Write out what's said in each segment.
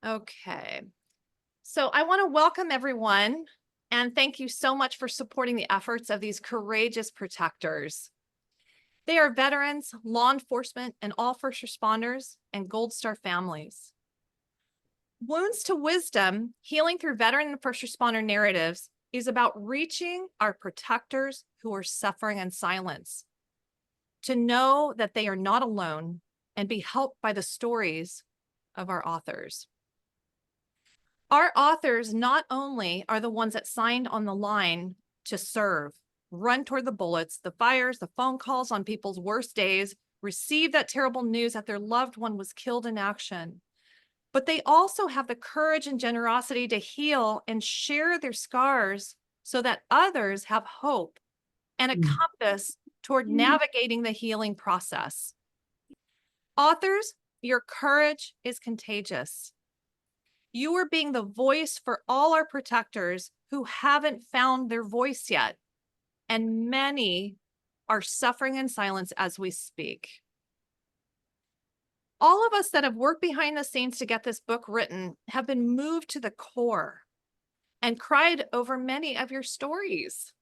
Okay. So I want to welcome everyone and thank you so much for supporting the efforts of these courageous protectors. They are veterans, law enforcement, and all first responders and Gold Star families. Wounds to Wisdom, healing through veteran and first responder narratives, is about reaching our protectors who are suffering in silence, to know that they are not alone and be helped by the stories of our authors. Our authors not only are the ones that signed on the line to serve, run toward the bullets, the fires, the phone calls on people's worst days, receive that terrible news that their loved one was killed in action, but they also have the courage and generosity to heal and share their scars so that others have hope and a compass toward navigating the healing process. Authors, your courage is contagious. You are being the voice for all our protectors who haven't found their voice yet, and many are suffering in silence as we speak. All of us that have worked behind the scenes to get this book written have been moved to the core and cried over many of your stories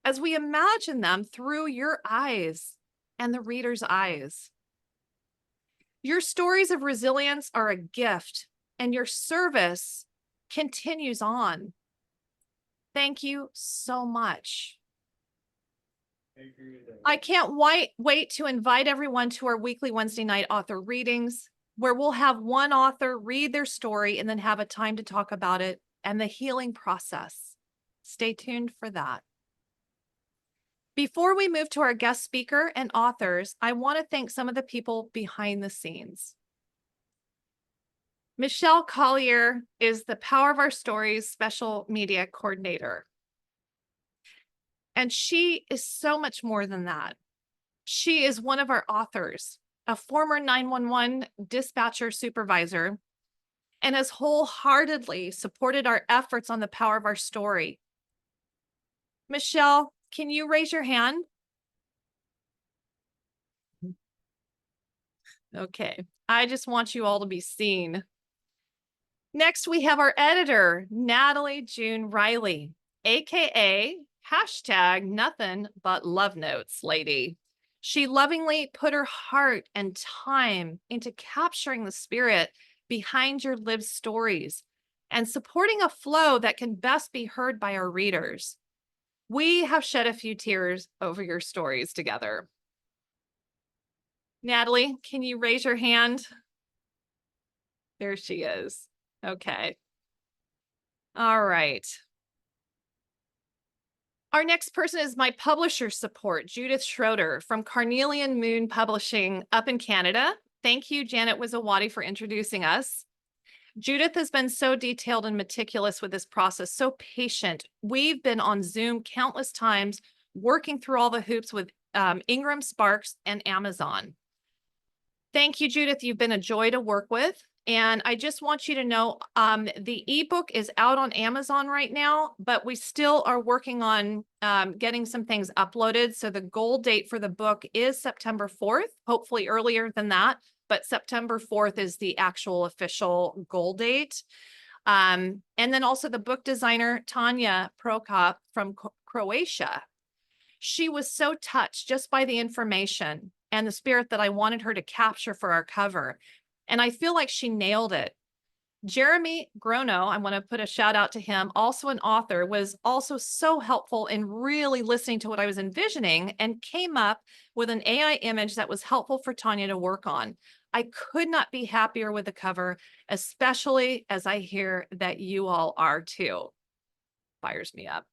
as we imagine them through your eyes and the reader's eyes. Your stories of resilience are a gift, and your service continues on. Thank you so much. I can't wait to invite everyone to our weekly Wednesday night author readings, where we'll have one author read their story and then have a time to talk about it and the healing process. Stay tuned for that. Before we move to our guest speaker and authors, I want to thank some of the people behind the scenes. Michelle Collier is the Power of Our Stories special media coordinator. And she is so much more than that. She is one of our authors, a former 911 dispatcher supervisor, and has wholeheartedly supported our efforts on the power of our story. Michelle, can you raise your hand? Okay, I just want you all to be seen. Next, we have our editor, Natalie June Riley, AKA #nothing but love notes lady. She lovingly put her heart and time into capturing the spirit behind your lived stories and supporting a flow that can best be heard by our readers. We have shed a few tears over your stories together. Natalie, can you raise your hand? There she is. Okay. All right. Our next person is my publisher support, Judith Schroeder from Carnelian Moon Publishing up in Canada. Thank you, Janet Wizawati, for introducing us. Judith has been so detailed and meticulous with this process, so patient. We've been on Zoom countless times, working through all the hoops with Ingram Sparks and Amazon. Thank you, Judith. You've been a joy to work with. And I just want you to know the ebook is out on Amazon right now, but we still are working on getting some things uploaded. So the goal date for the book is September 4th, hopefully earlier than that, but September 4th is the actual official goal date. And then also the book designer, Tanya Prokop from Croatia. She was so touched just by the information and the spirit that I wanted her to capture for our cover. And I feel like she nailed it. Jeremy Grono, I want to put a shout out to him, also an author, was also so helpful in really listening to what I was envisioning and came up with an AI image that was helpful for Tanya to work on. I could not be happier with the cover, especially as I hear that you all are too. Fires me up.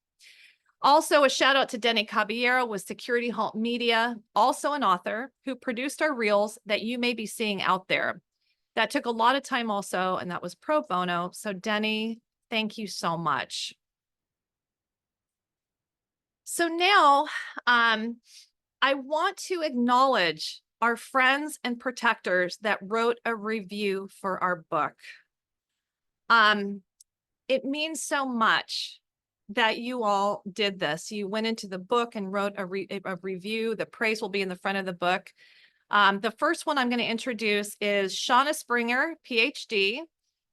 Also, a shout out to Denny Caballero with Security Halt Media, also an author who produced our reels that you may be seeing out there. That took a lot of time also, and that was pro bono. So Denny, thank you so much. So now I want to acknowledge our friends and protectors that wrote a review for our book. It means so much that you all did this. You went into the book and wrote a review. The praise will be in the front of the book. The first one I'm going to introduce is Shauna Springer, PhD.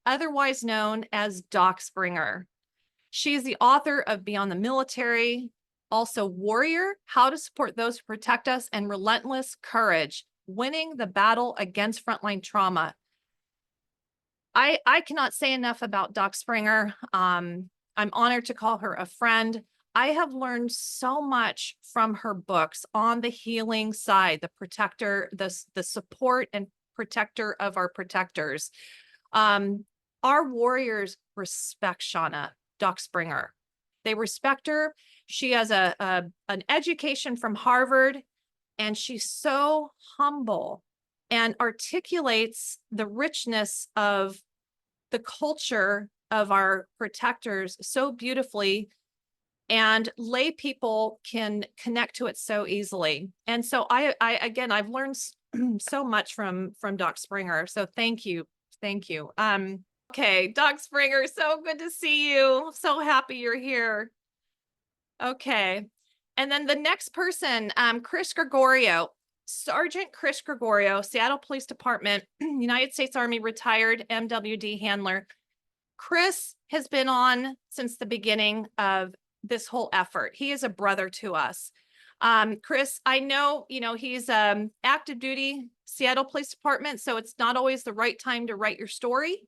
otherwise known as Doc Springer. She is the author of Beyond the Military, also Warrior, How to Support Those Who Protect Us, and Relentless Courage, Winning the Battle Against Frontline Trauma. I cannot say enough about Doc Springer. I'm honored to call her a friend. I have learned so much from her books on the healing side, the protector, the support and protector of our protectors. Our warriors respect Shauna, Doc Springer. They respect her. She has an education from Harvard, and she's so humble and articulates the richness of the culture of our protectors so beautifully, and lay people can connect to it so easily. And so again, I've learned so much from Doc Springer. So thank you. Thank you. Okay, Doc Springer, so good to see you. So happy you're here. Okay. And then the next person, Chris Gregorio. Sergeant Chris Gregorio, Seattle Police Department, United States Army retired MWD handler. Chris has been on since the beginning of this whole effort. He is a brother to us. Chris, I know, he's active duty Seattle Police Department, so it's not always the right time to write your story.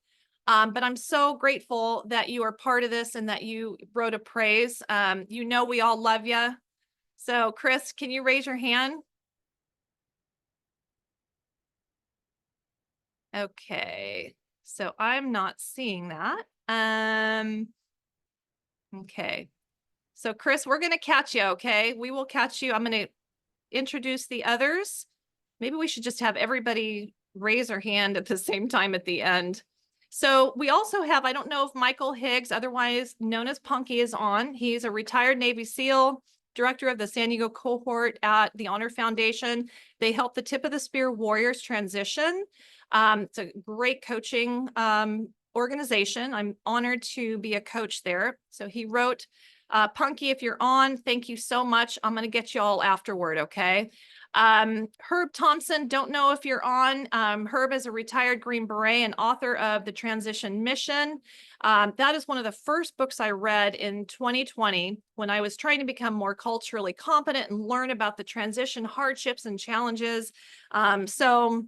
But I'm so grateful that you are part of this and that you wrote a praise. We all love you. So Chris, can you raise your hand? Okay, so I'm not seeing that. Okay, so Chris, we're gonna catch you, okay? We will catch you. I'm gonna introduce the others. Maybe we should just have everybody raise their hand at the same time at the end. So we also have, I don't know if Michael Higgs, otherwise known as Punky, is on. He's a retired Navy SEAL, director of the San Diego cohort at the Honor Foundation. They help the Tip of the Spear Warriors transition. It's a great coaching organization. I'm honored to be a coach there. So he wrote, Punky, if you're on, thank you so much. I'm going to get you all afterward, okay? Herb Thompson, don't know if you're on. Herb is a retired Green Beret and author of The Transition Mission. That is one of the first books I read in 2020 when I was trying to become more culturally competent and learn about the transition hardships and challenges. So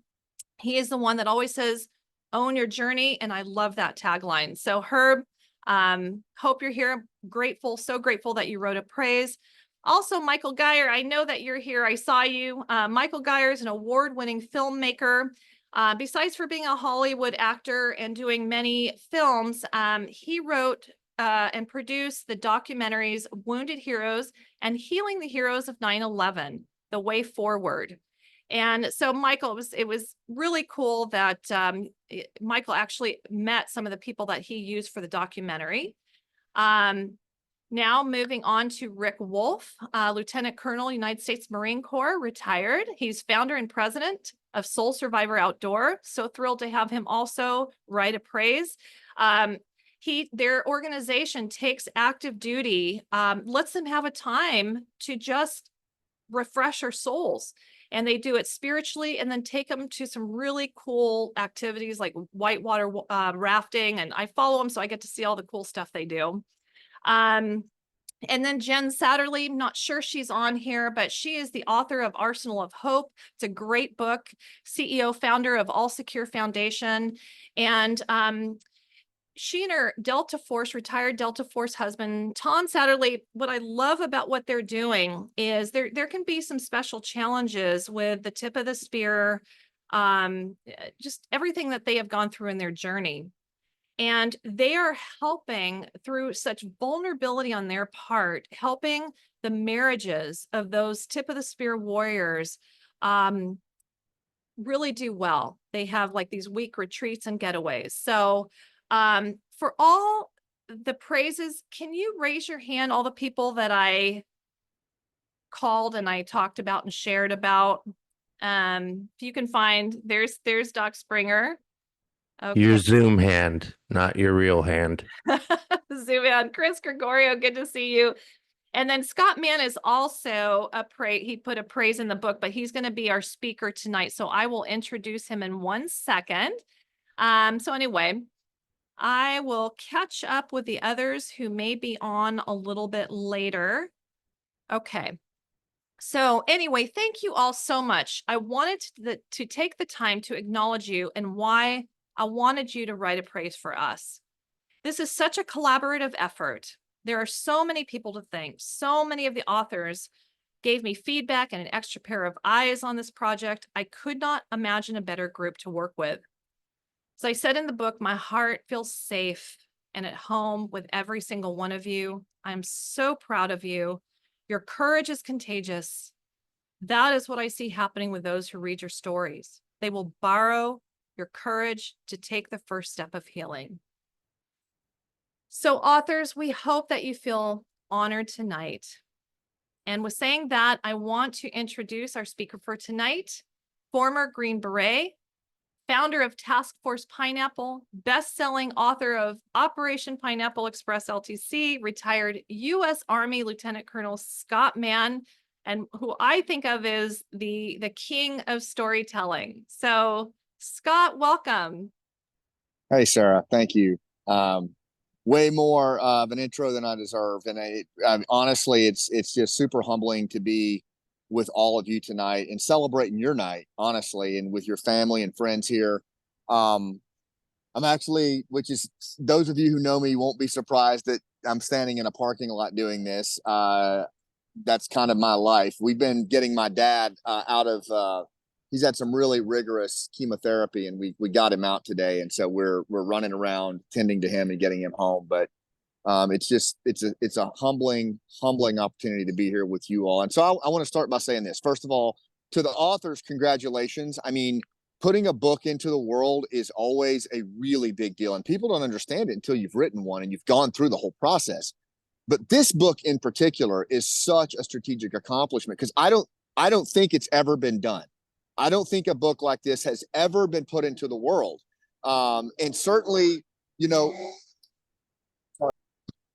he is the one that always says, own your journey. And I love that tagline. So Herb, hope you're here. Grateful, so grateful that you wrote a praise. Also, Michael Geyer, I know that you're here. I saw you. Michael Geyer is an award-winning filmmaker. Besides for being a Hollywood actor and doing many films, he wrote and produced the documentaries Wounded Heroes and Healing the Heroes of 9/11, The Way Forward. And so, Michael, it was really cool that Michael actually met some of the people that he used for the documentary. Now moving on to Rick Wolf, Lieutenant Colonel, United States Marine Corps, retired. He's founder and president of Soul Survivor Outdoor. So thrilled to have him also write a praise. Their organization takes active duty, lets them have a time to just refresh our souls. And they do it spiritually and then take them to some really cool activities like whitewater rafting. And I follow them, so I get to see all the cool stuff they do. And then Jen Satterlee, I'm not sure she's on here, but she is the author of Arsenal of Hope. It's a great book, CEO, founder of All Secure Foundation. And she and her retired Delta Force husband, Tom Satterlee, what I love about what they're doing is there can be some special challenges with the tip of the spear, just everything that they have gone through in their journey. And they are helping through such vulnerability on their part, helping the marriages of those tip of the spear warriors really do well. They have like these week retreats and getaways. So for all the praises, can you raise your hand, all the people that I called and I talked about and shared about? If you can find, there's Doc Springer. Okay. Your Zoom hand, not your real hand. Zoom in. Chris Gregorio, good to see you. And then Scott Mann is also he put a praise in the book, but he's going to be our speaker tonight. So I will introduce him in 1 second. So anyway, I will catch up with the others who may be on a little bit later. Okay. So anyway, thank you all so much. I wanted to take the time to acknowledge you and why I wanted you to write a praise for us. This is such a collaborative effort. There are so many people to thank. So many of the authors gave me feedback and an extra pair of eyes on this project. I could not imagine a better group to work with. As I said in the book, my heart feels safe and at home with every single one of you. I'm so proud of you. Your courage is contagious. That is what I see happening with those who read your stories. They will borrow your courage to take the first step of healing. So authors, we hope that you feel honored tonight. And with saying that, I want to introduce our speaker for tonight, former Green Beret, founder of Task Force Pineapple, best-selling author of Operation Pineapple Express LTC, retired U.S. Army Lieutenant Colonel Scott Mann, and who I think of as the king of storytelling. So Scott, welcome. Hey, Sarah, thank you. Way more of an intro than I deserve. And honestly, it's just super humbling to be with all of you tonight and celebrating your night, honestly, and with your family and friends here. I'm actually, which is those of you who know me won't be surprised that I'm standing in a parking lot doing this. That's kind of my life. We've been getting my dad out of he's had some really rigorous chemotherapy, and we got him out today, and so we're running around tending to him and getting him home. But it's a humbling opportunity to be here with you all. And so I want to start by saying this. First of all, to the authors, congratulations. I mean, putting a book into the world is always a really big deal, and people don't understand it until you've written one and you've gone through the whole process. But this book in particular is such a strategic accomplishment because I don't think it's ever been done. I don't think a book like this has ever been put into the world. And certainly, you know,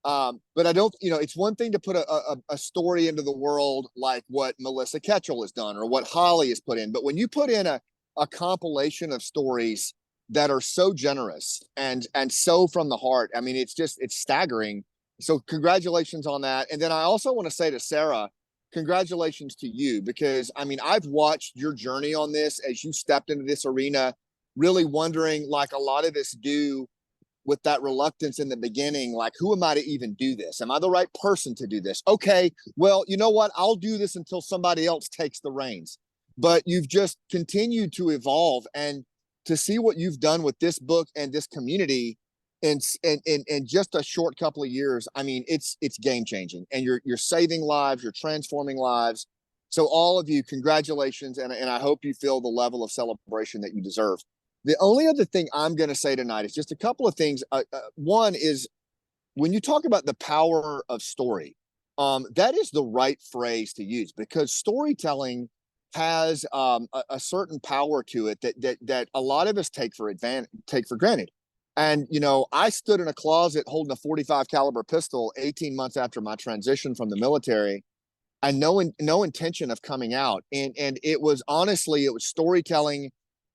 but I don't, it's one thing to put a story into the world like what Melissa Ketchell has done or what Holly has put in. But when you put in a compilation of stories that are so generous and so from the heart, I mean, it's staggering. So congratulations on that. And then I also want to say to Sarah, congratulations to you, because I mean, I've watched your journey on this as you stepped into this arena, really wondering, like a lot of us do, with that reluctance in the beginning, like, who am I to even do this? Am I the right person to do this? Okay, well, you know what? I'll do this until somebody else takes the reins. But you've just continued to evolve, and to see what you've done with this book and this community in just a short couple of years, I mean, it's game changing, and you're saving lives, you're transforming lives. So all of you, congratulations, and I hope you feel the level of celebration that you deserve. The only other thing I'm going to say tonight is just a couple of things. One is, when you talk about the power of story, that is the right phrase to use, because storytelling has a certain power to it that a lot of us take for granted. And, I stood in a closet holding a 45 caliber pistol 18 months after my transition from the military, and no intention of coming out. And it was storytelling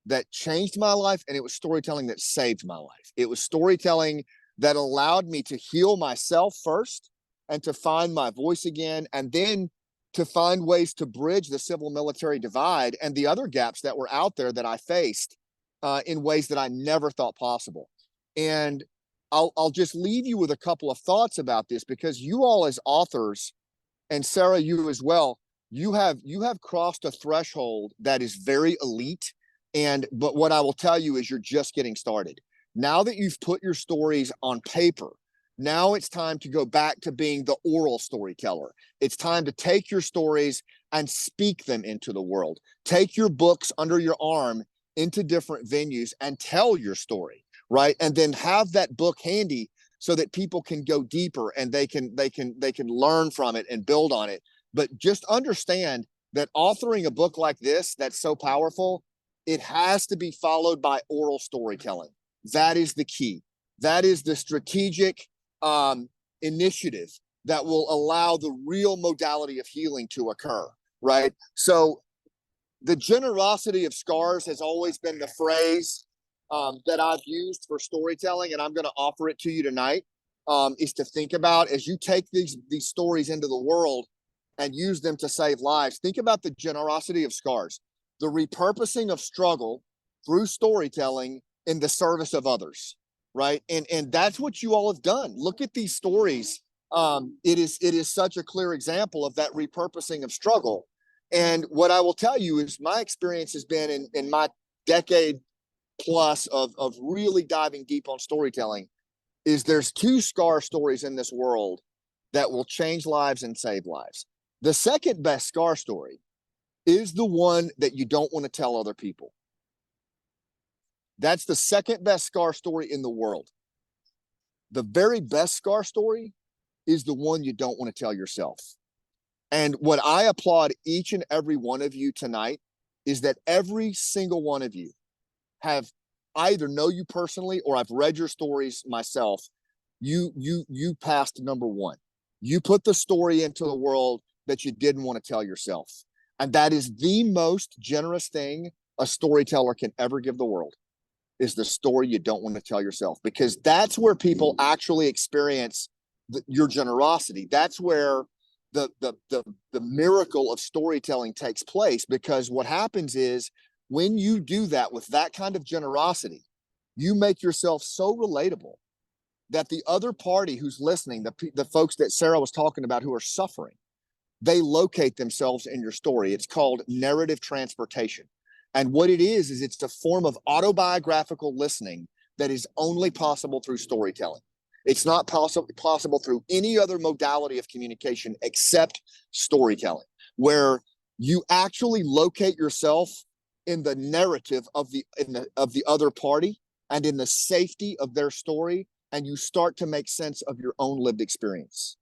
that changed my life, and it was storytelling that saved my life. It was storytelling that allowed me to heal myself first and to find my voice again, and then to find ways to bridge the civil military divide and the other gaps that were out there that I faced in ways that I never thought possible. And I'll just leave you with a couple of thoughts about this, because you all as authors, and Sarah, you as well, you have crossed a threshold that is very elite. But what I will tell you is, you're just getting started. Now that you've put your stories on paper, now it's time to go back to being the oral storyteller. It's time to take your stories and speak them into the world. Take your books under your arm into different venues and tell your story, right? And then have that book handy so that people can go deeper and they can learn from it and build on it. But just understand that authoring a book like this that's so powerful, it has to be followed by oral storytelling. That is the key. That is the strategic initiative that will allow the real modality of healing to occur, right? So the generosity of scars has always been the phrase that I've used for storytelling, and I'm going to offer it to you tonight, is to think about as you take these stories into the world and use them to save lives. Think about the generosity of scars, the repurposing of struggle through storytelling in the service of others, right? And that's what you all have done. Look at these stories. It is such a clear example of that repurposing of struggle. And what I will tell you is my experience has been in my decade plus of really diving deep on storytelling is there's two scar stories in this world that will change lives and save lives. The second best scar story is the one that you don't want to tell other people. That's the second best scar story in the world. The very best scar story is the one you don't want to tell yourself. And what I applaud each and every one of you tonight is that every single one of you have either know you personally or I've read your stories myself. You passed number one. You put the story into the world that you didn't want to tell yourself. And that is the most generous thing a storyteller can ever give the world, is the story you don't want to tell yourself, because that's where people actually experience your generosity. That's where the miracle of storytelling takes place, because what happens is when you do that with that kind of generosity, you make yourself so relatable that the other party who's listening, the folks that Sarah was talking about who are suffering, they locate themselves in your story. It's called narrative transportation. And what it is it's a form of autobiographical listening that is only possible through storytelling. It's not possible through any other modality of communication except storytelling, where you actually locate yourself in the narrative of the other party and in the safety of their story, and you start to make sense of your own lived experience.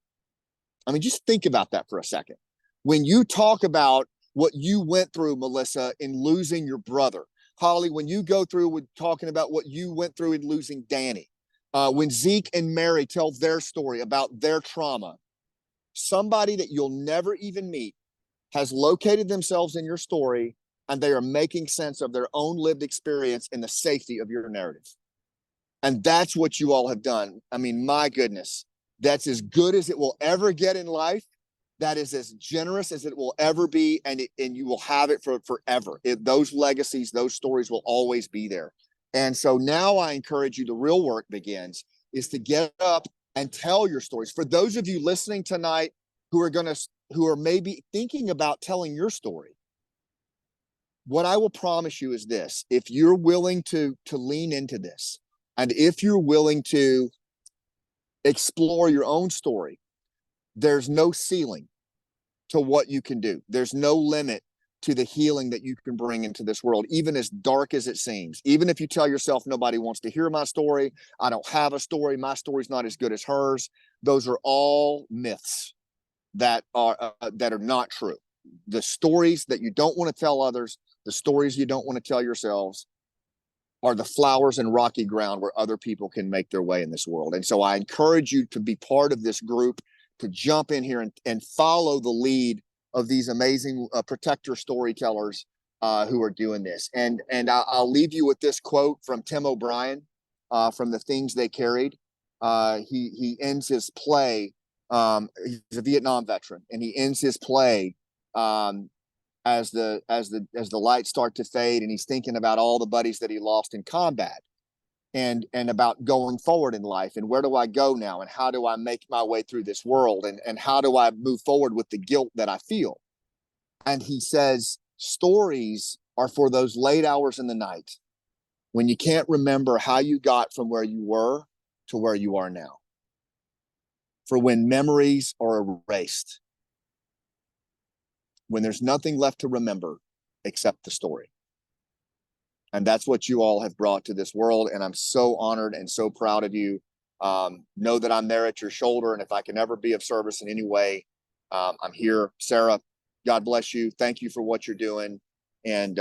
I mean, just think about that for a second. When you talk about what you went through, Melissa, in losing your brother, Holly, when you go through with talking about what you went through in losing Danny, when Zeke and Mary tell their story about their trauma, somebody that you'll never even meet has located themselves in your story, and they are making sense of their own lived experience in the safety of your narrative. And that's what you all have done. I mean, my goodness, that's as good as it will ever get in life. That is as generous as it will ever be, and you will have it for forever. Those legacies, those stories will always be there. And so now I encourage you, the real work begins, is to get up and tell your stories. For those of you listening tonight who are maybe thinking about telling your story, what I will promise you is this: if you're willing to lean into this, and if you're willing to explore your own story, there's no ceiling to what you can do. There's no limit to the healing that you can bring into this world, even as dark as it seems. Even if you tell yourself, nobody wants to hear my story, I don't have a story, my story's not as good as hers. Those are all myths that are not true. The stories that you don't want to tell others, the stories you don't want to tell yourselves, are the flowers and rocky ground where other people can make their way in this world. And so I encourage you to be part of this group, to jump in here and follow the lead of these amazing protector storytellers who are doing this. And I'll leave you with this quote from Tim O'Brien from The Things They Carried. He ends his play. He's a Vietnam veteran, and he ends his play as the lights start to fade, and he's thinking about all the buddies that he lost in combat, and about going forward in life, and where do I go now, and how do I make my way through this world, and how do I move forward with the guilt that I feel. And he says, stories are for those late hours in the night when you can't remember how you got from where you were to where you are now, for when memories are erased, when there's nothing left to remember except the story. And that's what you all have brought to this world. And I'm so honored and so proud of you. Know that I'm there at your shoulder. And if I can ever be of service in any way, I'm here. Sarah, God bless you. Thank you for what you're doing. And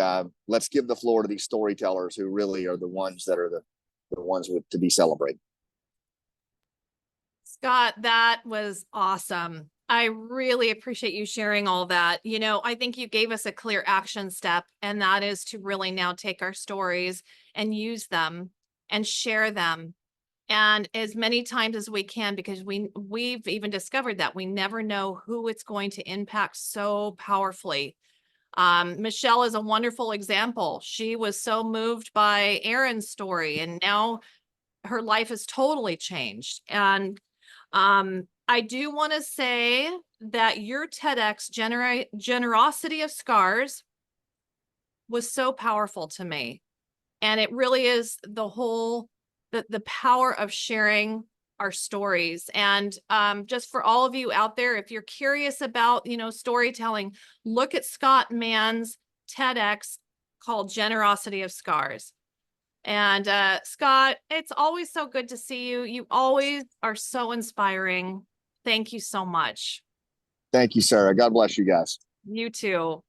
let's give the floor to these storytellers who really are the ones that are the ones to be celebrated. Scott, that was awesome. I really appreciate you sharing all that. You know, I think you gave us a clear action step, and that is to really now take our stories and use them and share them. And as many times as we can, because we've even discovered that we never know who it's going to impact so powerfully. Michelle is a wonderful example. She was so moved by Aaron's story, and now her life has totally changed. And I do want to say that your TEDx generosity of scars was so powerful to me. And it really is the power of sharing our stories. And just for all of you out there, if you're curious about, storytelling, look at Scott Mann's TEDx called Generosity of Scars. And Scott, it's always so good to see you. You always are so inspiring. Thank you so much. Thank you, Sarah. God bless you guys. You too.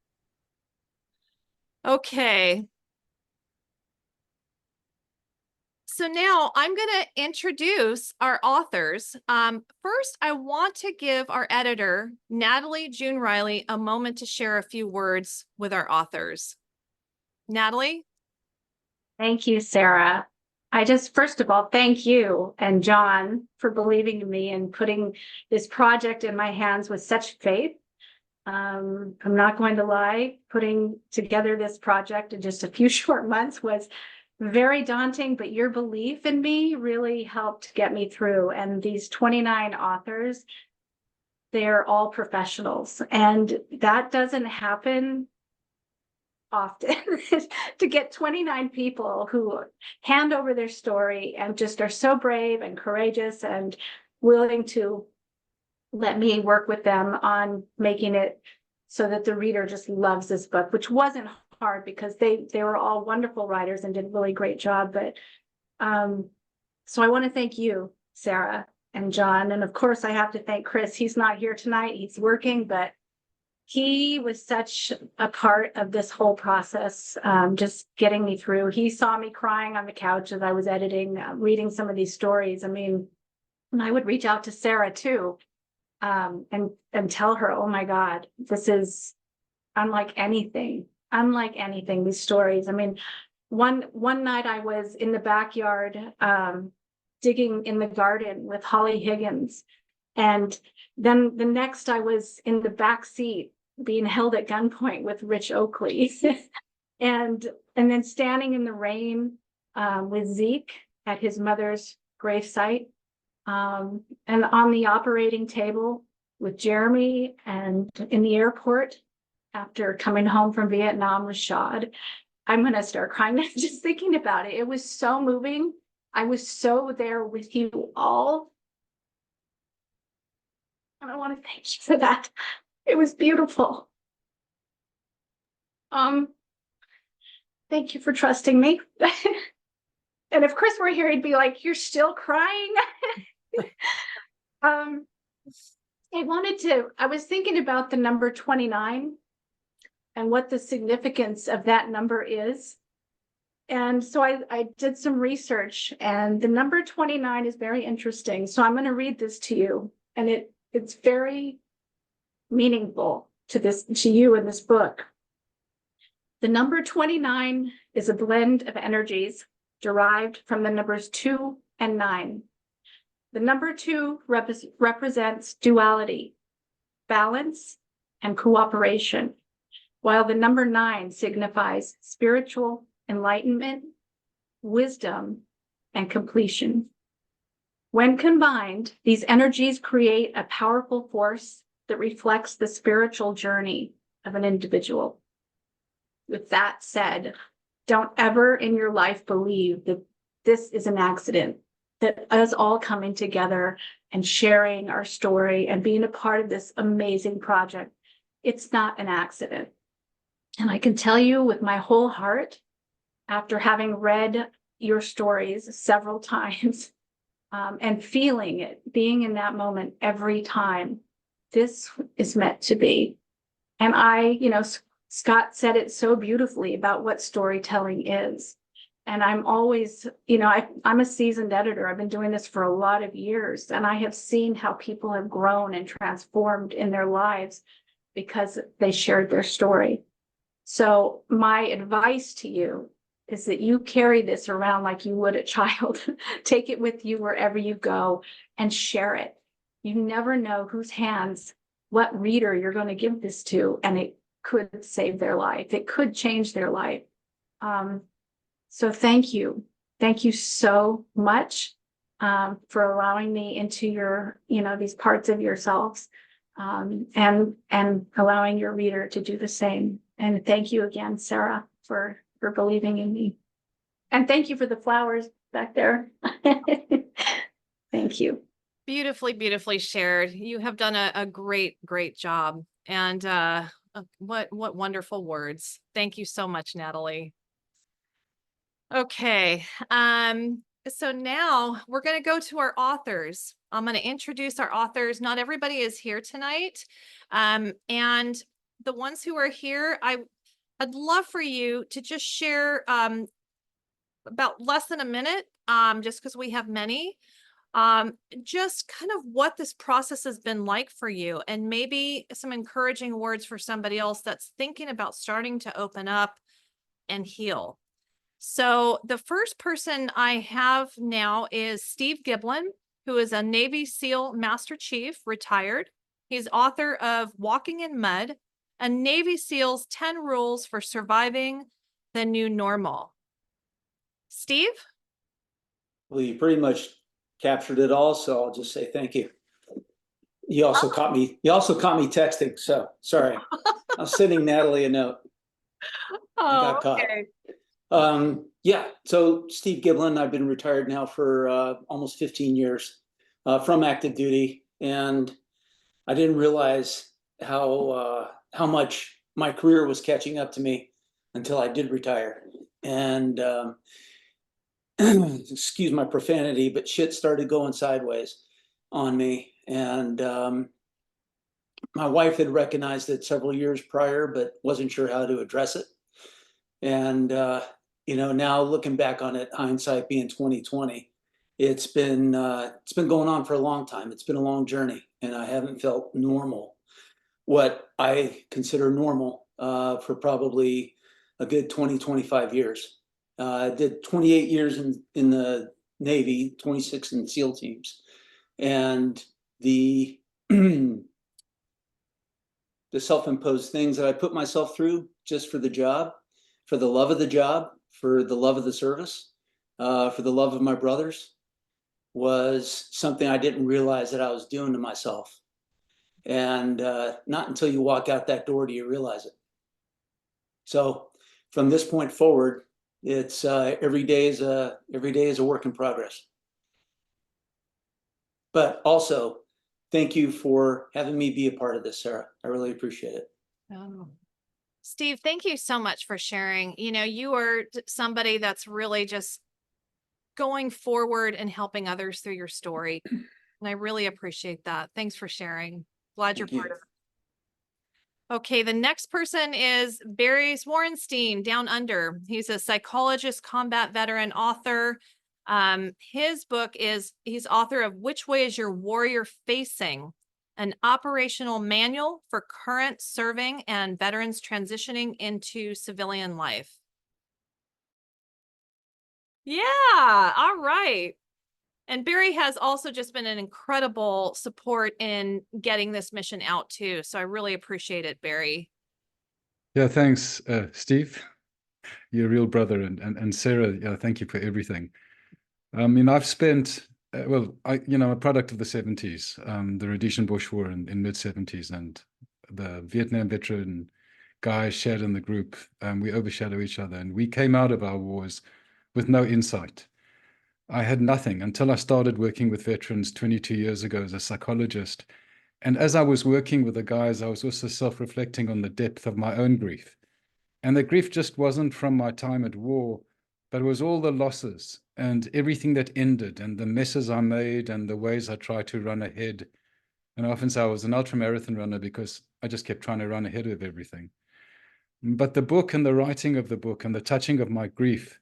Okay. So now I'm going to introduce our authors. First, I want to give our editor, Natalie June Riley, a moment to share a few words with our authors. Natalie? Thank you, Sarah. First of all, thank you and John for believing in me and putting this project in my hands with such faith. I'm not going to lie, putting together this project in just a few short months was very daunting, but your belief in me really helped get me through. And these 29 authors, they're all professionals, and that doesn't happen often to get 29 people who hand over their story and just are so brave and courageous and willing to let me work with them on making it so that the reader just loves this book, which wasn't hard because they were all wonderful writers and did a really great job. But so I want to thank you, Sarah and John, and of course I have to thank Chris. He's not here tonight, he's working, but he was such a part of this whole process, just getting me through. He saw me crying on the couch as I was editing, reading some of these stories. I mean, and I would reach out to Sarah too, and tell her, oh my God, this is unlike anything, these stories. I mean, one night I was in the backyard, digging in the garden with Holly Higgins. And then the next I was in the back seat being held at gunpoint with Rich Oakley. and then standing in the rain with Zeke at his mother's gravesite, and on the operating table with Jeremy, and in the airport after coming home from Vietnam with Shad. I'm going to start crying just thinking about it. It was so moving. I was so there with you all. And I want to thank you for that. It was beautiful. Thank you for trusting me. And if Chris were here, he'd be like, you're still crying. I was thinking about the number 29 and what the significance of that number is. And so I did some research, and the number 29 is very interesting. So I'm going to read this to you, and it's very meaningful to you in this book. The number 29 is a blend of energies derived from the numbers 2 and 9. The number 2 represents duality, balance, and cooperation, while the number 9 signifies spiritual enlightenment, wisdom, and completion. When combined, these energies create a powerful force that reflects the spiritual journey of an individual. With that said, don't ever in your life believe that this is an accident, that us all coming together and sharing our story and being a part of this amazing project, it's not an accident. And I can tell you with my whole heart, after having read your stories several times, and feeling it, being in that moment every time, this is meant to be. And Scott said it so beautifully about what storytelling is. And I'm always, I'm a seasoned editor. I've been doing this for a lot of years, and I have seen how people have grown and transformed in their lives because they shared their story. So my advice to you is that you carry this around like you would a child. Take it with you wherever you go and share it. You never know whose hands, what reader you're going to give this to, and it could save their life. It could change their life. So thank you. Thank you so much for allowing me into your, these parts of yourselves, and allowing your reader to do the same. And thank you again, Sarah, for believing in me. And thank you for the flowers back there. Thank you. Beautifully, beautifully shared. You have done a great, great job. And what wonderful words. Thank you so much, Natalie. Okay. So now we're going to go to our authors. I'm going to introduce our authors. Not everybody is here tonight. And the ones who are here, I'd love for you to just share about less than a minute, just because we have many, just kind of what this process has been like for you, and maybe some encouraging words for somebody else that's thinking about starting to open up and heal. So the first person I have now is Steve Giblin, who is a Navy SEAL Master Chief, retired. He's author of Walking in Mud, a Navy SEAL's 10 Rules for Surviving the New Normal. Steve? Well, you pretty much captured it all, so I'll just say thank you. You also caught me texting, so sorry. I was sending Natalie a note. I got caught. Yeah, so Steve Giblin, I've been retired now for almost 15 years from active duty, and I didn't realize how much my career was catching up to me until I did retire. And excuse my profanity, but shit started going sideways on me. And my wife had recognized it several years prior, but wasn't sure how to address it. And now looking back on it, hindsight being 2020, it's been going on for a long time. It's been a long journey, and I haven't felt normal, what I consider normal, for probably a good 20, 25 years. I did 28 years in the Navy, 26 in SEAL teams, and the the self-imposed things that I put myself through just for the job, for the love of the job, for the love of the service, for the love of my brothers, was something I didn't realize that I was doing to myself. And not until you walk out that door do you realize it. So from this point forward, it's every day is a work in progress. But also, thank you for having me be a part of this, Sarah. I really appreciate it. Oh. Steve, thank you so much for sharing. You are somebody that's really just going forward and helping others through your story. And I really appreciate that. Thanks for sharing. Glad you're part of it. Okay, the next person is Barry Zwarenstein, Down Under. He's a psychologist, combat veteran, author. His book is, he's author of Which Way is Your Warrior Facing? An operational manual for current serving and veterans transitioning into civilian life. Yeah, all right. And Barry has also just been an incredible support in getting this mission out too. So I really appreciate it, Barry. Yeah, thanks, Steve. You're a real brother, and Sarah. Yeah, thank you for everything. I've spent I'm a product of the 70s, the Rhodesian Bush War in mid 70s, and the Vietnam veteran guys shared in the group. We overshadow each other, and we came out of our wars with no insight. I had nothing until I started working with veterans 22 years ago as a psychologist. And as I was working with the guys, I was also self-reflecting on the depth of my own grief. And the grief just wasn't from my time at war, but it was all the losses and everything that ended, and the messes I made and the ways I tried to run ahead. And I often say I was an ultramarathon runner because I just kept trying to run ahead of everything. But the book and the writing of the book and the touching of my grief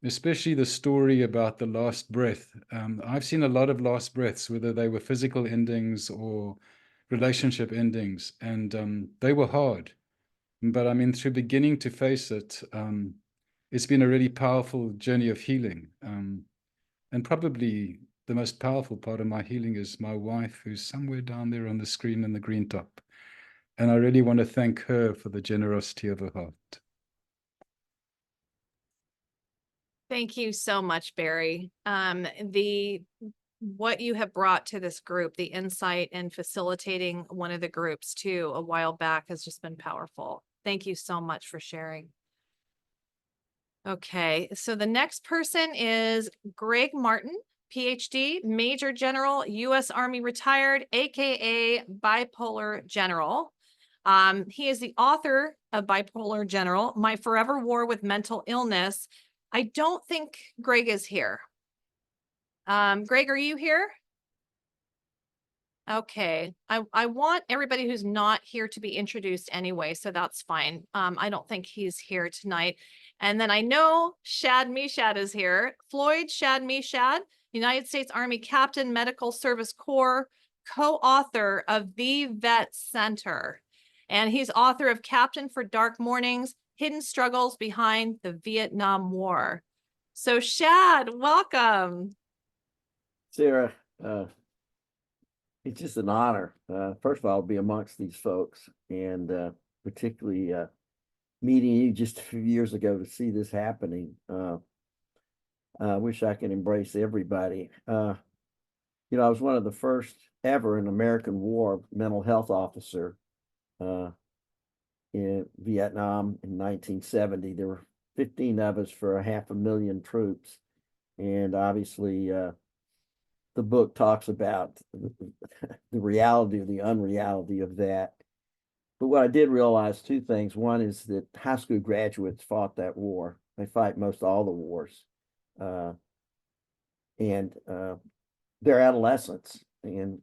especially the story about the last breath. I've seen a lot of last breaths, whether they were physical endings or relationship endings, and they were hard. But I mean, through beginning to face it, it's been a really powerful journey of healing. And probably the most powerful part of my healing is my wife, who's somewhere down there on the screen in the green top. And I really want to thank her for the generosity of her heart. Thank you so much, Barry. What you have brought to this group, the insight and facilitating one of the groups too a while back has just been powerful. Thank you so much for sharing. Okay, so the next person is Greg Martin, PhD, Major General, U.S. Army retired, aka Bipolar General. He is the author of Bipolar General, My Forever War with Mental Illness. I don't think Greg is here. Greg, are you here? Okay, I want everybody who's not here to be introduced anyway, so that's fine. I don't think he's here tonight. And then I know Shad Meshad is here. Floyd Shad Meshad, United States Army Captain, Medical Service Corps, co-author of The Vet Center. And he's author of Captain for Dark Mornings, Hidden Struggles Behind the Vietnam War. So Shad, welcome. Sarah, it's just an honor. First of all, to be amongst these folks, and particularly meeting you just a few years ago to see this happening. I wish I could embrace everybody. I was one of the first ever in American War mental health officer in Vietnam in 1970. There were 15 of us for 500,000 troops, and obviously the book talks about the reality or the unreality of that. But what I did realize, two things. One is that high school graduates fought that war. They fight most all the wars. And they're adolescents. And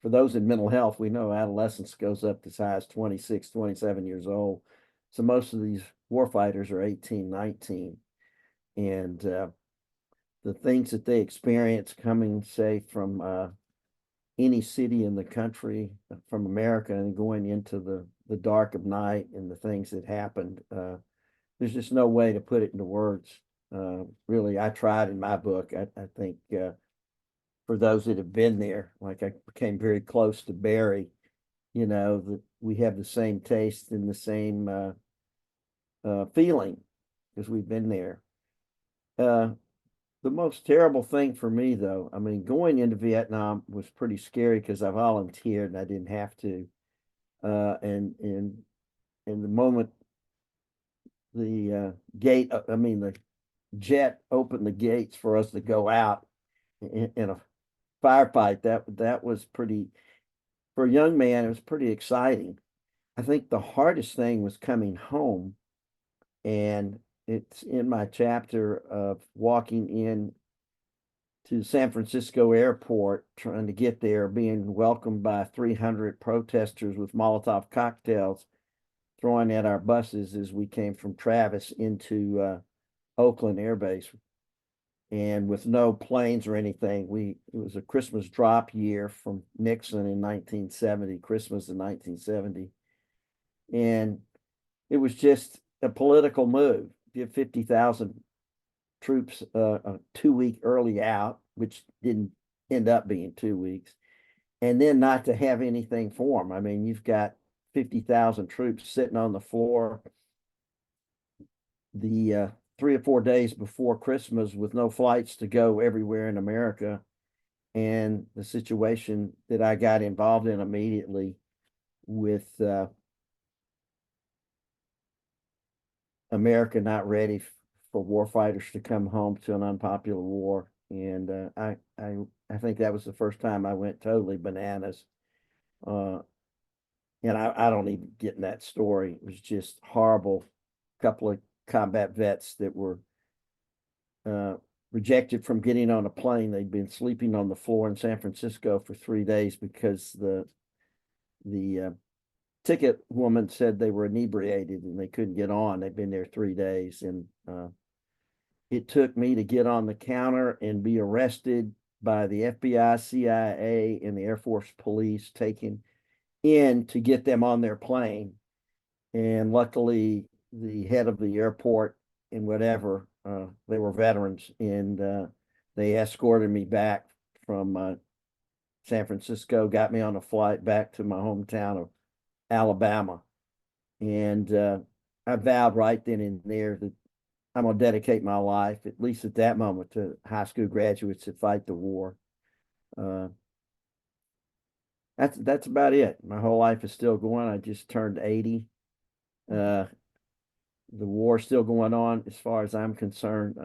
for those in mental health, we know adolescence goes up as high as 26, 27 years old. So most of these warfighters are 18, 19. And the things that they experience coming, say, from any city in the country, from America, and going into the dark of night and the things that happened, there's just no way to put it into words. Really, I tried in my book. I think for those that have been there, like I became very close to Barry, that we have the same taste and the same feeling because we've been there. The most terrible thing for me, though, I mean, going into Vietnam was pretty scary because I volunteered and I didn't have to. And the moment the the jet opened the gates for us to go out in a firefight, that was pretty, for a young man, it was pretty exciting. I think the hardest thing was coming home, and it's in my chapter of walking in to San Francisco airport, trying to get there, being welcomed by 300 protesters with Molotov cocktails throwing at our buses as we came from Travis into Oakland Air Base. And with no planes or anything, it was a Christmas drop year from Nixon in 1970, Christmas in 1970. And it was just a political move. Give 50,000 troops a 2-week early out, which didn't end up being 2 weeks, and then not to have anything for them. I mean, you've got 50,000 troops sitting on the floor the 3 or 4 days before Christmas with no flights to go everywhere in America. And the situation that I got involved in immediately with America not ready for warfighters to come home to an unpopular war. And I think that was the first time I went totally bananas. And I don't even get in that story. It was just horrible. A couple of combat vets that were rejected from getting on a plane. They'd been sleeping on the floor in San Francisco for 3 days because the ticket woman said they were inebriated and they couldn't get on. They'd been there 3 days, and it took me to get on the counter and be arrested by the FBI, CIA, and the Air Force Police, taken in to get them on their plane. And luckily, the head of the airport and whatever, they were veterans, and they escorted me back from San Francisco, got me on a flight back to my hometown of Alabama. And I vowed right then and there that I'm going to dedicate my life, at least at that moment, to high school graduates that fight the war. That's about it. My whole life is still going. I just turned 80. The war's still going on as far as I'm concerned,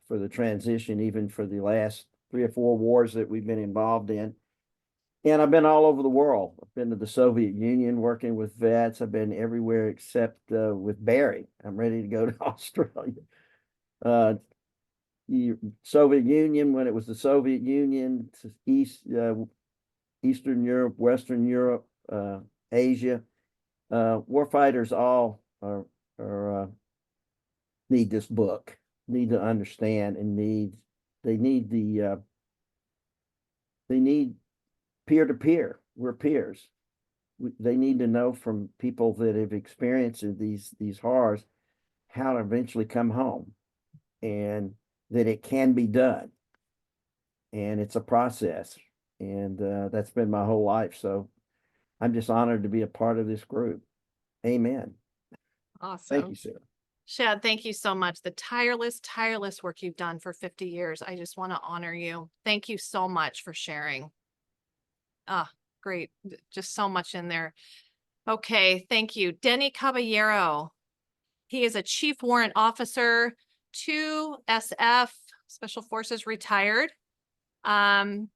for the transition, even for the last 3 or 4 wars that we've been involved in. And I've been all over the world. I've been to the Soviet Union working with vets. I've been everywhere except with Barry. I'm ready to go to Australia. The Soviet Union, when it was the Soviet Union, Eastern Europe, Western Europe, Asia, warfighters all need this book, need to understand, and they need peer-to-peer. We're peers. They need to know from people that have experienced these horrors how to eventually come home, and that it can be done. And it's a process. And that's been my whole life. So I'm just honored to be a part of this group. Amen. Awesome. Thank you, Sarah. Shad, thank you so much. The tireless work you've done for 50 years. I just want to honor you. Thank you so much for sharing. Ah, great. Just so much in there. Okay, thank you. Denny Caballero. He is a Chief Warrant Officer, 2 SF, Special Forces retired. And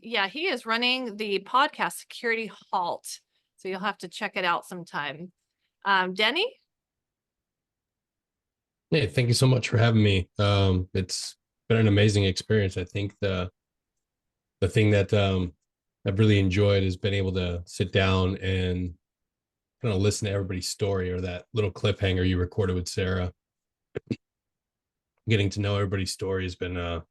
yeah, he is running the podcast Security Halt. So you'll have to check it out sometime. Denny? Hey, thank you so much for having me. It's been an amazing experience. I think the thing that I've really enjoyed has been able to sit down and kind of listen to everybody's story, or that little cliffhanger you recorded with Sarah. Getting to know everybody's story has been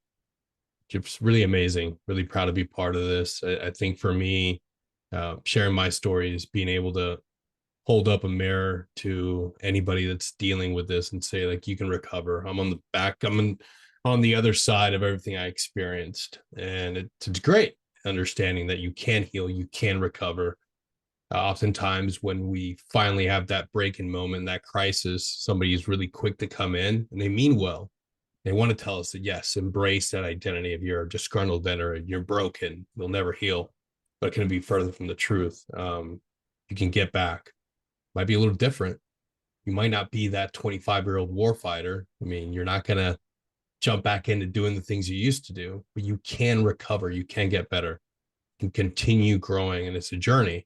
just really amazing. Really proud to be part of this. I think for me, sharing my story is being able to hold up a mirror to anybody that's dealing with this and say, like, you can recover. I'm on the other side of everything I experienced. And it's great understanding that you can heal, you can recover. Oftentimes when we finally have that breaking moment, that crisis, somebody is really quick to come in and they mean well. They want to tell us that, yes, embrace that identity of you're a disgruntled veteran, you're broken, you'll never heal, but it can be further from the truth. You can get back. Might be a little different. You might not be that 25-year-old warfighter. I mean, you're not going to jump back into doing the things you used to do, but you can recover. You can get better. You can continue growing, and it's a journey.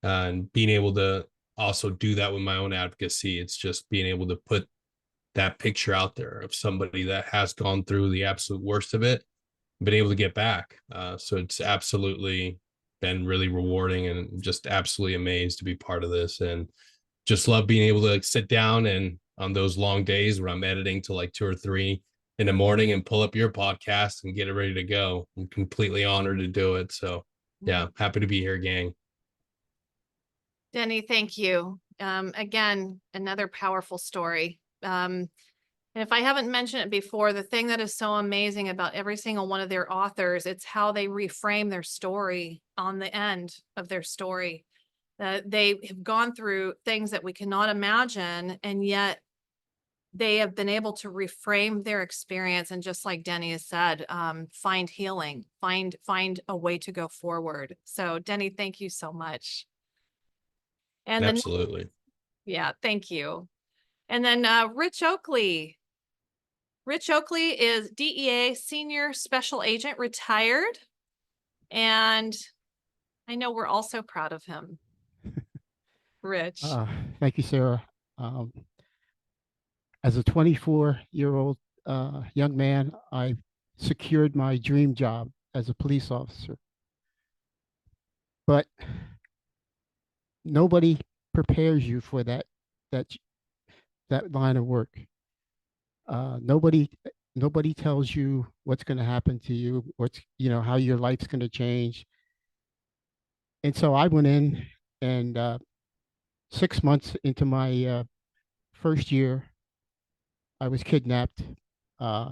And being able to also do that with my own advocacy, it's just being able to put that picture out there of somebody that has gone through the absolute worst of it, been able to get back. So it's absolutely been really rewarding, and just absolutely amazed to be part of this. And just love being able to sit down and on those long days where I'm editing till like 2 or 3 in the morning and pull up your podcast and get it ready to go. I'm completely honored to do it. So yeah, happy to be here, gang. Denny, thank you. Again, another powerful story. And if I haven't mentioned it before, the thing that is so amazing about every single one of their authors, it's how they reframe their story on the end of their story. They have gone through things that we cannot imagine, and yet they have been able to reframe their experience. And just like Denny has said, find healing, find a way to go forward. So Denny, thank you so much. And then, Absolutely. yeah, thank you. And then Rich Oakley. Rich Oakley is DEA Senior Special Agent, retired. And I know we're all so proud of him. Rich. Thank you, Sarah. As a 24-year-old young man, I secured my dream job as a police officer. But nobody prepares you for that line of work. Nobody tells you what's going to happen to you, how your life's going to change. And so I went in, and 6 months into my first year, I was kidnapped. Uh,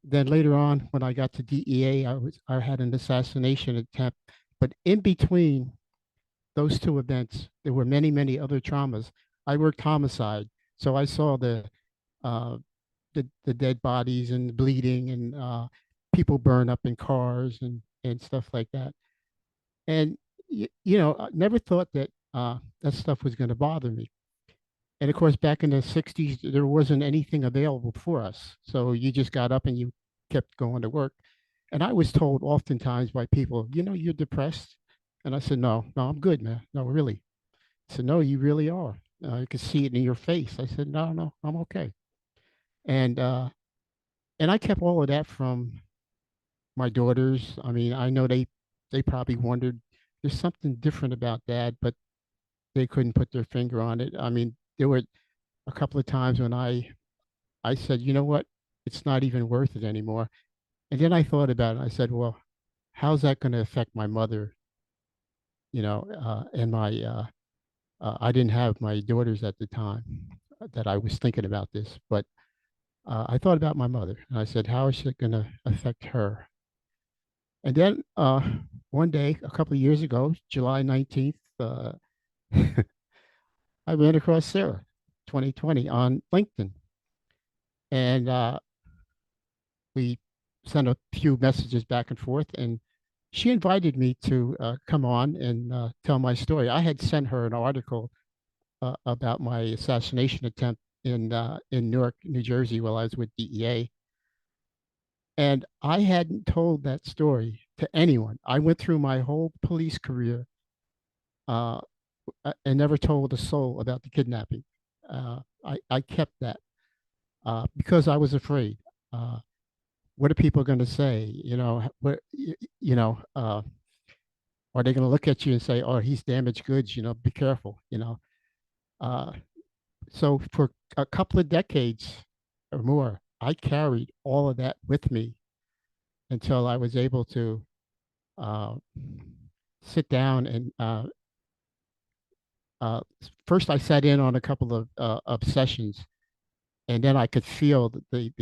then later on, when I got to DEA, I had an assassination attempt. But in between those two events, there were many, many other traumas. I worked homicide, so I saw uh, the dead bodies and the bleeding, and people burn up in cars and stuff like that. And I never thought that that stuff was going to bother me. And of course, back in the 60s, there wasn't anything available for us. So you just got up and you kept going to work. And I was told oftentimes by people, you're depressed. And I said, no, I'm good, man. No, really. I said, no, you really are. I could see it in your face. I said, no, I'm okay. And I kept all of that from my daughters. I mean, I know they probably wondered, there's something different about Dad, but they couldn't put their finger on it. I mean, there were a couple of times when I said, you know what, it's not even worth it anymore. And then I thought about it. I said, well, how's that going to affect my mother? And I didn't have my daughters at the time that I was thinking about this, but I thought about my mother, and I said, how is it going to affect her? And then one day, a couple of years ago, July 19th, I ran across Sarah, 2020, on LinkedIn. And we sent a few messages back and forth, and she invited me to come on and tell my story. I had sent her an article about my assassination attempt in Newark, New Jersey, while I was with DEA. And I hadn't told that story to anyone. I went through my whole police career and never told a soul about the kidnapping. I kept that because I was afraid. What are people going to say? Are they going to look at you and say, "Oh, he's damaged goods"? Be careful. So for a couple of decades or more, I carried all of that with me until I was able to sit down and first I sat in on a couple of sessions, and then I could feel the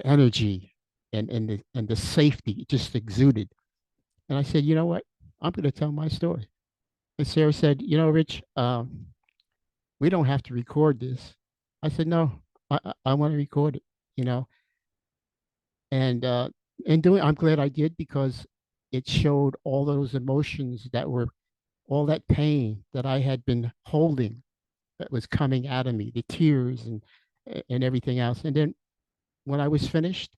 energy and the safety just exuded. And I said, you know what? I'm going to tell my story. And Sarah said, Rich, we don't have to record this. I said, no, I want to record it, And I'm glad I did, because it showed all those emotions all that pain that I had been holding that was coming out of me, the tears and everything else. And then when I was finished,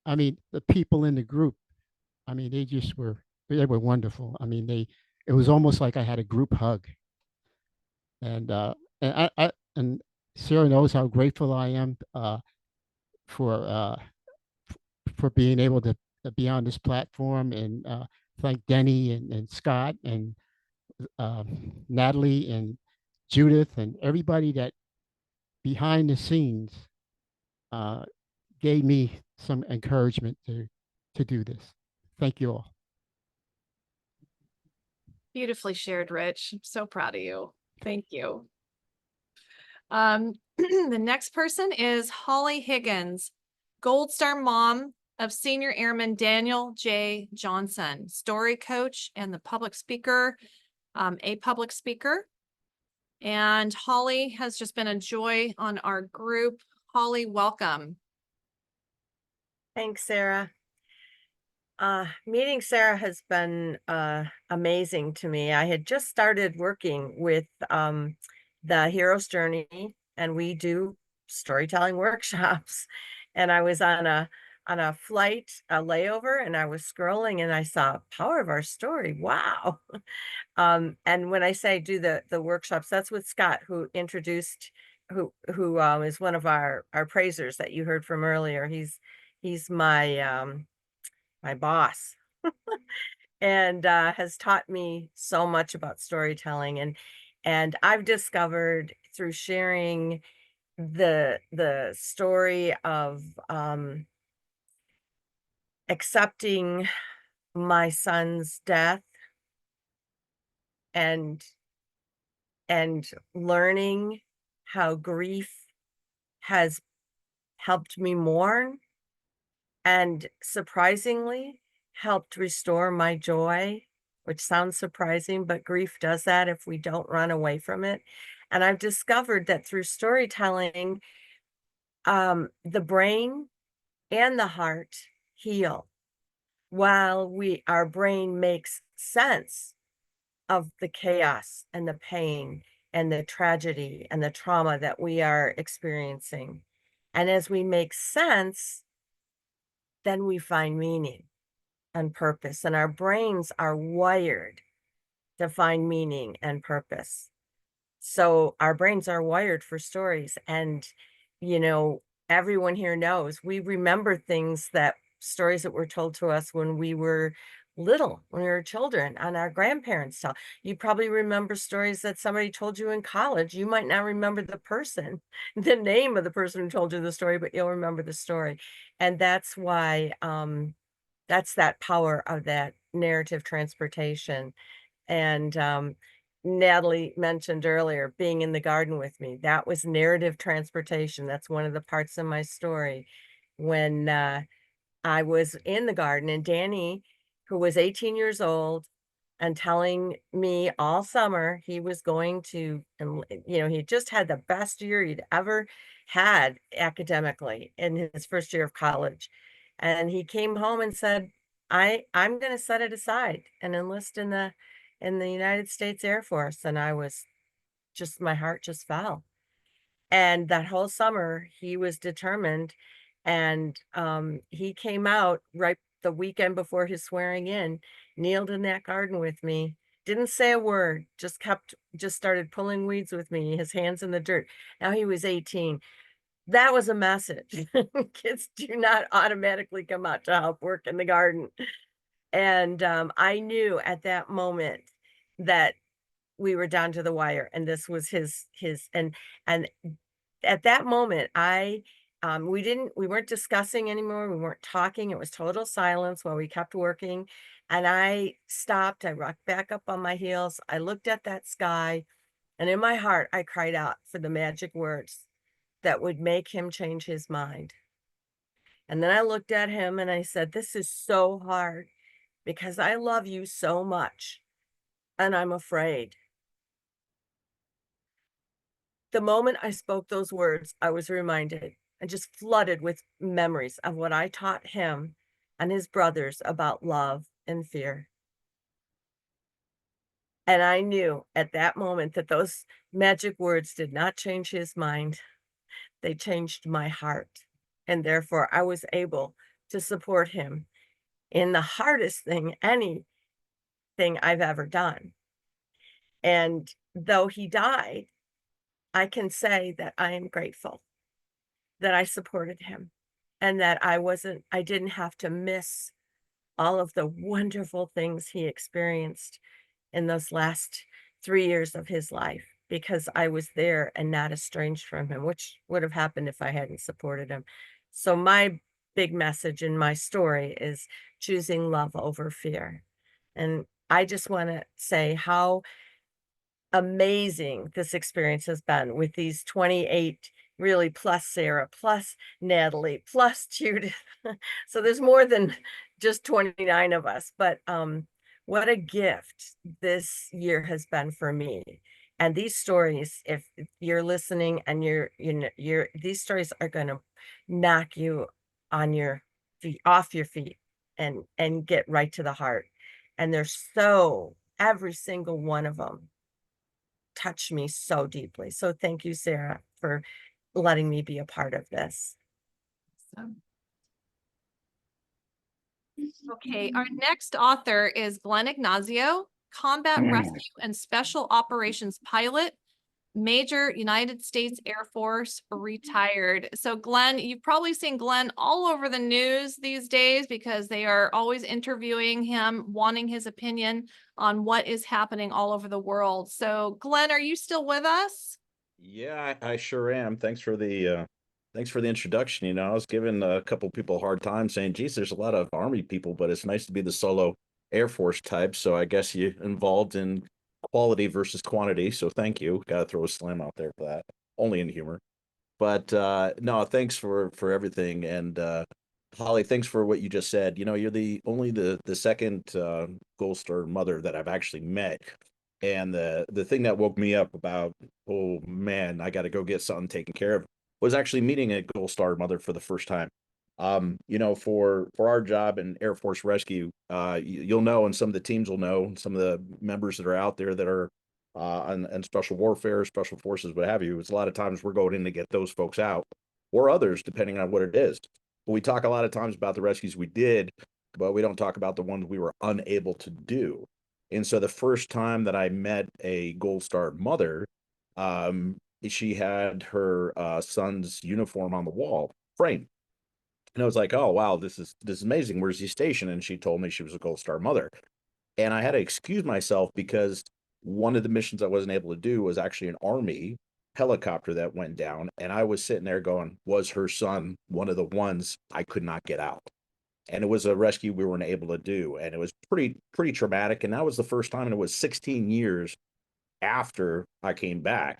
I mean, the people in the group, I mean, they were wonderful. I mean, it was almost like I had a group hug. And Sarah knows how grateful I am for being able to be on this platform, and thank Denny and Scott and Natalie and Judith and everybody that behind the scenes gave me some encouragement to do this. Thank you all. Beautifully shared, Rich. I'm so proud of you. Thank you. The next person is Holly Higgins, Gold Star mom of Senior Airman Daniel J. Johnson, story coach and a public speaker. And Holly has just been a joy on our group. Holly, welcome. Thanks, Sarah. Meeting Sarah has been amazing to me. I had just started working with the Hero's Journey, and we do storytelling workshops. And I was on a flight, a layover, and I was scrolling and I saw Power of Our Story. Wow. And when I say do the workshops, that's with Scott, who introduced, who is one of our praisers that you heard from earlier. He's my my boss and has taught me so much about storytelling. And I've discovered through sharing the story of accepting my son's death and learning how grief has helped me mourn and surprisingly helped restore my joy, which sounds surprising, but grief does that if we don't run away from it. And I've discovered that through storytelling, the brain and the heart heal while our brain makes sense of the chaos and the pain and the tragedy and the trauma that we are experiencing. And as we make sense, then we find meaning and purpose. And our brains are wired to find meaning and purpose. So our brains are wired for stories. And, you know, everyone here knows we remember stories that were told to us when we were little, when we were children, and our grandparents tell. You probably remember stories that somebody told you in college. You might not remember the person, the name of the person who told you the story, but you'll remember the story. And that's why that's that power of that narrative transportation. And Natalie mentioned earlier being in the garden with me. That was narrative transportation. That's one of the parts of my story when I was in the garden and Danny, who was 18 years old and telling me all summer he was going to, and you know, he just had the best year he'd ever had academically in his first year of college. And he came home and said, I'm going to set it aside and enlist in the United States Air Force. And my heart just fell. And that whole summer he was determined. And he came out right the weekend before his swearing in, kneeled in that garden with me, didn't say a word, just started pulling weeds with me, his hands in the dirt. Now he was 18. That was a message. Kids do not automatically come out to help work in the garden. And I knew at that moment that we were down to the wire, and this was his and at that moment we weren't discussing anymore, we weren't talking, it was total silence while we kept working. And I stopped, I rocked back up on my heels, I looked at that sky, and in my heart I cried out for the magic words that would make him change his mind. And then I looked at him and I said, this is so hard because I love you so much and I'm afraid. The moment I spoke those words, I was reminded and just flooded with memories of what I taught him and his brothers about love and fear. And I knew at that moment that those magic words did not change his mind. They changed my heart. And therefore I was able to support him in the hardest thing, anything I've ever done. And though he died, I can say that I am grateful that I supported him and that I didn't have to miss all of the wonderful things he experienced in those last 3 years of his life because I was there and not estranged from him, which would have happened if I hadn't supported him. So my big message in my story is choosing love over fear. And I just want to say how amazing this experience has been with these 28, really, plus Sarah, plus Natalie, plus Judith. So there's more than just 29 of us, but what a gift this year has been for me. And these stories, if you're listening and these stories are going to knock you on your feet, off your feet, and get right to the heart. And every single one of them touched me so deeply. So thank you, Sarah, for letting me be a part of this. Okay, our next author is Glenn Ignazio, combat rescue and special operations pilot, Major United States Air Force, retired. So Glenn, you've probably seen Glenn all over the news these days because they are always interviewing him, wanting his opinion on what is happening all over the world. So Glenn, are you still with us? Yeah, I sure am. Thanks for the introduction. You know, I was giving a couple people a hard time saying, geez, there's a lot of Army people, but it's nice to be the solo Air Force type. So I guess you involved in quality versus quantity. So thank you. Got to throw a slam out there for that. Only in humor. But no, thanks for everything. And Holly, thanks for what you just said. You know, you're the only the second Gold Star mother that I've actually met. And the thing that woke me up about, oh man, I got to go get something taken care of, was actually meeting a Gold Star mother for the first time. You know, for our job in Air Force Rescue, you'll know, and some of the teams will know, and some of the members that are out there that are and special warfare, special forces, what have you. It's a lot of times we're going in to get those folks out, or others, depending on what it is. But we talk a lot of times about the rescues we did, but we don't talk about the ones we were unable to do. And so the first time that I met a Gold Star mother, she had her son's uniform on the wall frame. And I was like, oh wow, this is amazing. Where's he stationed? And she told me she was a Gold Star mother. And I had to excuse myself because one of the missions I wasn't able to do was actually an Army helicopter that went down. And I was sitting there going, was her son one of the ones I could not get out? And it was a rescue we weren't able to do. And it was pretty traumatic. And that was the first time, and it was 16 years after I came back.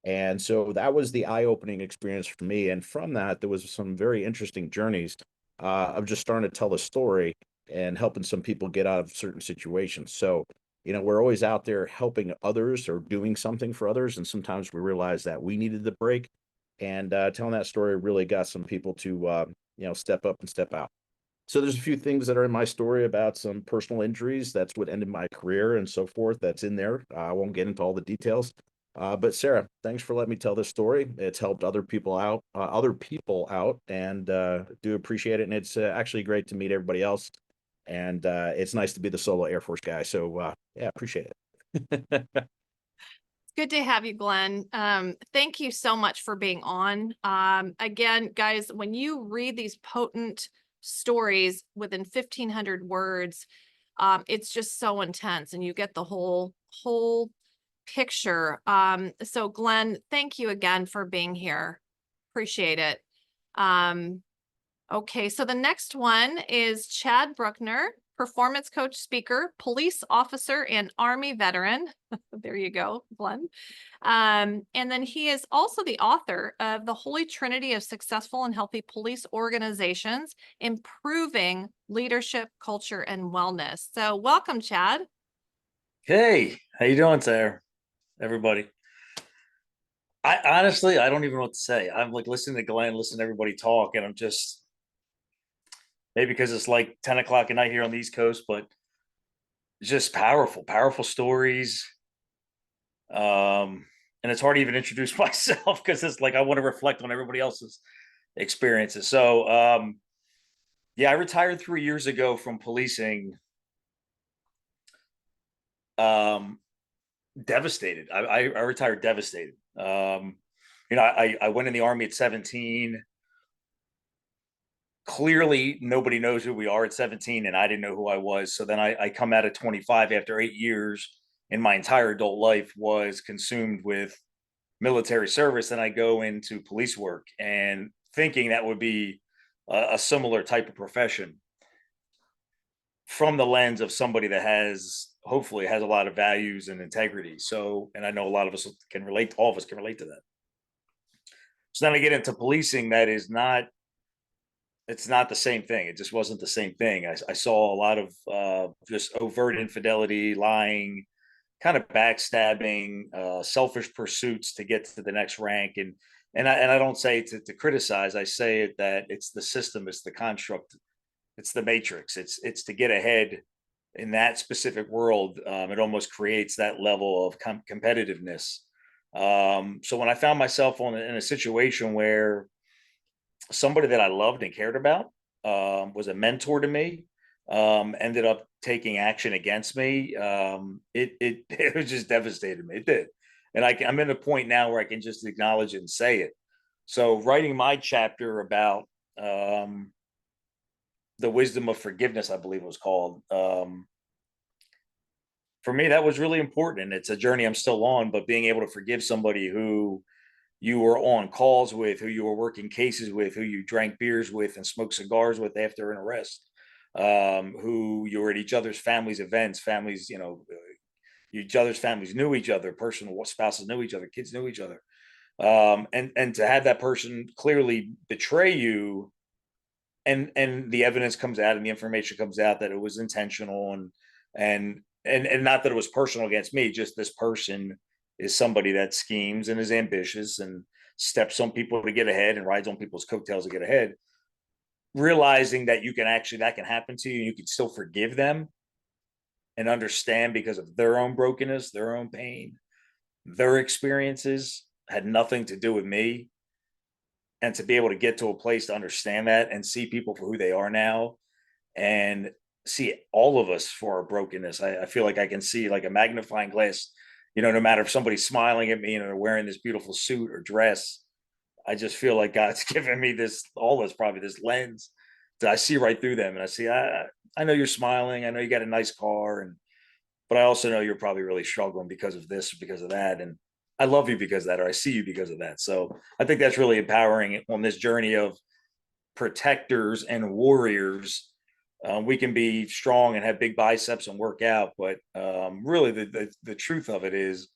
And so that was the eye-opening experience for me. And from that, there was some very interesting journeys of just starting to tell the story and helping some people get out of certain situations. So, you know, we're always out there helping others or doing something for others. And sometimes we realize that we needed the break. And telling that story really got some people to, you know, step up and step out. So there's a few things that are in my story about some personal injuries. That's what ended my career and so forth. That's in there. I won't get into all the details. But Sarah, thanks for letting me tell this story. It's helped other people out, and do appreciate it. And it's actually great to meet everybody else. And it's nice to be the solo Air Force guy. So yeah, appreciate it. Good to have you, Glenn. Thank you so much for being on. Again, guys, when you read these potent stories within 1,500 words, it's just so intense, and you get the whole picture. So Glenn, thank you again for being here. Appreciate it. Okay, so the next one is Chad Bruckner, performance coach, speaker, police officer, and Army veteran. There you go, Glenn. And then he is also the author of The Holy Trinity of Successful and Healthy Police Organizations, Improving Leadership, Culture, and Wellness. So welcome, Chad. Hey, how you doing, Sarah? Everybody. I honestly, I don't even know what to say. I'm like listening to Glenn, listening to everybody talk, and I'm just, maybe because it's like 10 o'clock at night here on the East Coast, but just powerful stories. And it's hard to even introduce myself because it's like I want to reflect on everybody else's experiences. So yeah, I retired 3 years ago from policing. Devastated. I retired devastated. You know, I went in the Army at 17. Clearly nobody knows who we are at 17, and I didn't know who I was. So then I come out at 25 after 8 years, and my entire adult life was consumed with military service. And I go into police work and thinking that would be a similar type of profession from the lens of somebody that hopefully has a lot of values and integrity. So, and I know a lot of us can relate, all of us can relate to that. So then I get into policing. It's not the same thing. It just wasn't the same thing. I saw a lot of just overt infidelity, lying, kind of backstabbing, selfish pursuits to get to the next rank. And I don't say it to criticize. I say it that it's the system, it's the construct, it's the matrix. It's to get ahead in that specific world. It almost creates that level of competitiveness. So when I found myself in a situation where somebody that I loved and cared about was a mentor to me, ended up taking action against me, it was just devastated me. It did. And I'm in a point now where I can just acknowledge it and say it. So writing my chapter about the wisdom of forgiveness, I believe it was called. For me, that was really important. And it's a journey I'm still on, but being able to forgive somebody who you were on calls with, who you were working cases with, who you drank beers with and smoked cigars with after an arrest, who you were at each other's families' events, families, each other's families knew each other, personal spouses knew each other, kids knew each other. And to have that person clearly betray you, and the evidence comes out and the information comes out that it was intentional, and not that it was personal against me, just this person is somebody that schemes and is ambitious and steps on people to get ahead and rides on people's coattails to get ahead. Realizing that that can happen to you, and you can still forgive them and understand because of their own brokenness, their own pain, their experiences had nothing to do with me. And to be able to get to a place to understand that and see people for who they are now, and see all of us for our brokenness. I feel like I can see like a magnifying glass, no matter if somebody's smiling at me and they're wearing this beautiful suit or dress, I just feel like God's given me probably this lens that I see right through them. And I see, I know you're smiling. I know you got a nice car, but I also know you're probably really struggling because of this or because of that. And I love you because of that, or I see you because of that. So I think that's really empowering on this journey of protectors and warriors. We can be strong and have big biceps and work out, but really the truth of it is,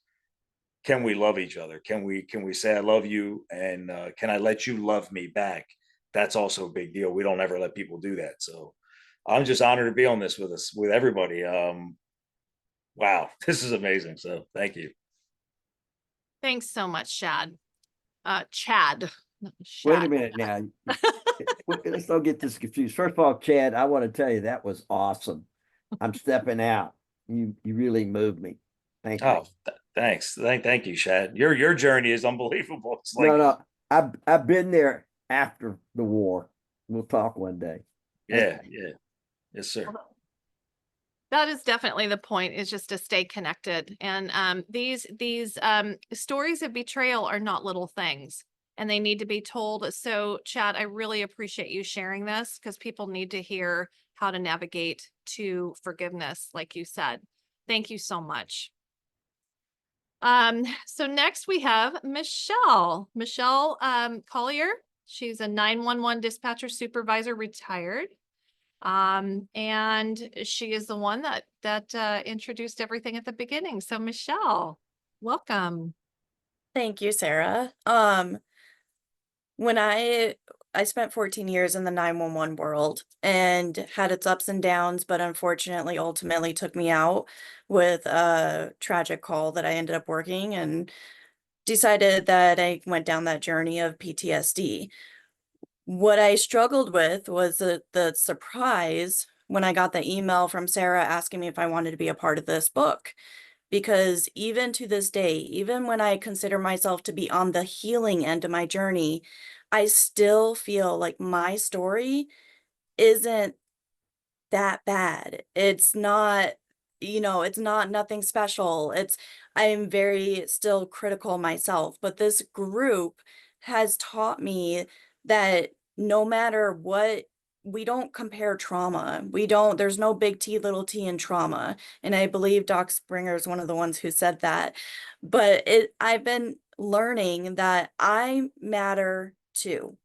can we love each other? Can we say I love you, and can I let you love me back? That's also a big deal. We don't ever let people do that. So I'm just honored to be on this with everybody. Wow, this is amazing. So thank you. Thanks so much, Chad. Chad. not Wait a Shad. minute now. Let's don't get this confused. First of all, Chad, I want to tell you that was awesome. I'm stepping out. You really moved me. Thank you. Oh, thanks. Thank you, Shad. Your journey is unbelievable. It's like, No, I've been there after the war. We'll talk one day. yeah. Yes, sir. That is definitely the point, is just to stay connected. And these stories of betrayal are not little things, and they need to be told. So Chad, I really appreciate you sharing this, because people need to hear how to navigate to forgiveness, like you said. Thank you so much. So next we have Michelle Collier. She's a 911 dispatcher supervisor, retired. And she is the one that introduced everything at the beginning. So Michelle, welcome. Thank you, Sarah. When I spent 14 years in the 911 world and had its ups and downs, but unfortunately ultimately took me out with a tragic call that I ended up working, and decided that I went down that journey of PTSD. What I struggled with was the surprise when I got the email from Sarah asking me if I wanted to be a part of this book. Because even to this day, even when I consider myself to be on the healing end of my journey, I still feel like my story isn't that bad. It's not, it's not nothing special. I'm very still critical myself, but this group has taught me that no matter what, we don't compare trauma. There's no big T, little t in trauma. And I believe Doc Springer is one of the ones who said that. But I've been learning that I matter too.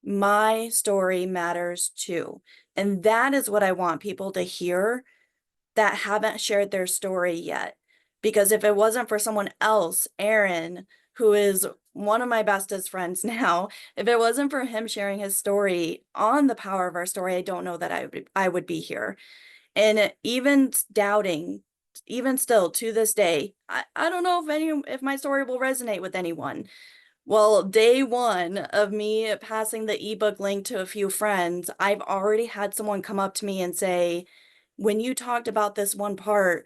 My story matters too. And that is what I want people to hear that haven't shared their story yet. Because if it wasn't for someone else, Aaron, who is one of my bestest friends now, if it wasn't for him sharing his story on the power of our story, I don't know that I would be here. And even doubting, even still to this day, I don't know if my story will resonate with anyone. Well, day one of me passing the ebook link to a few friends, I've already had someone come up to me and say, when you talked about this one part,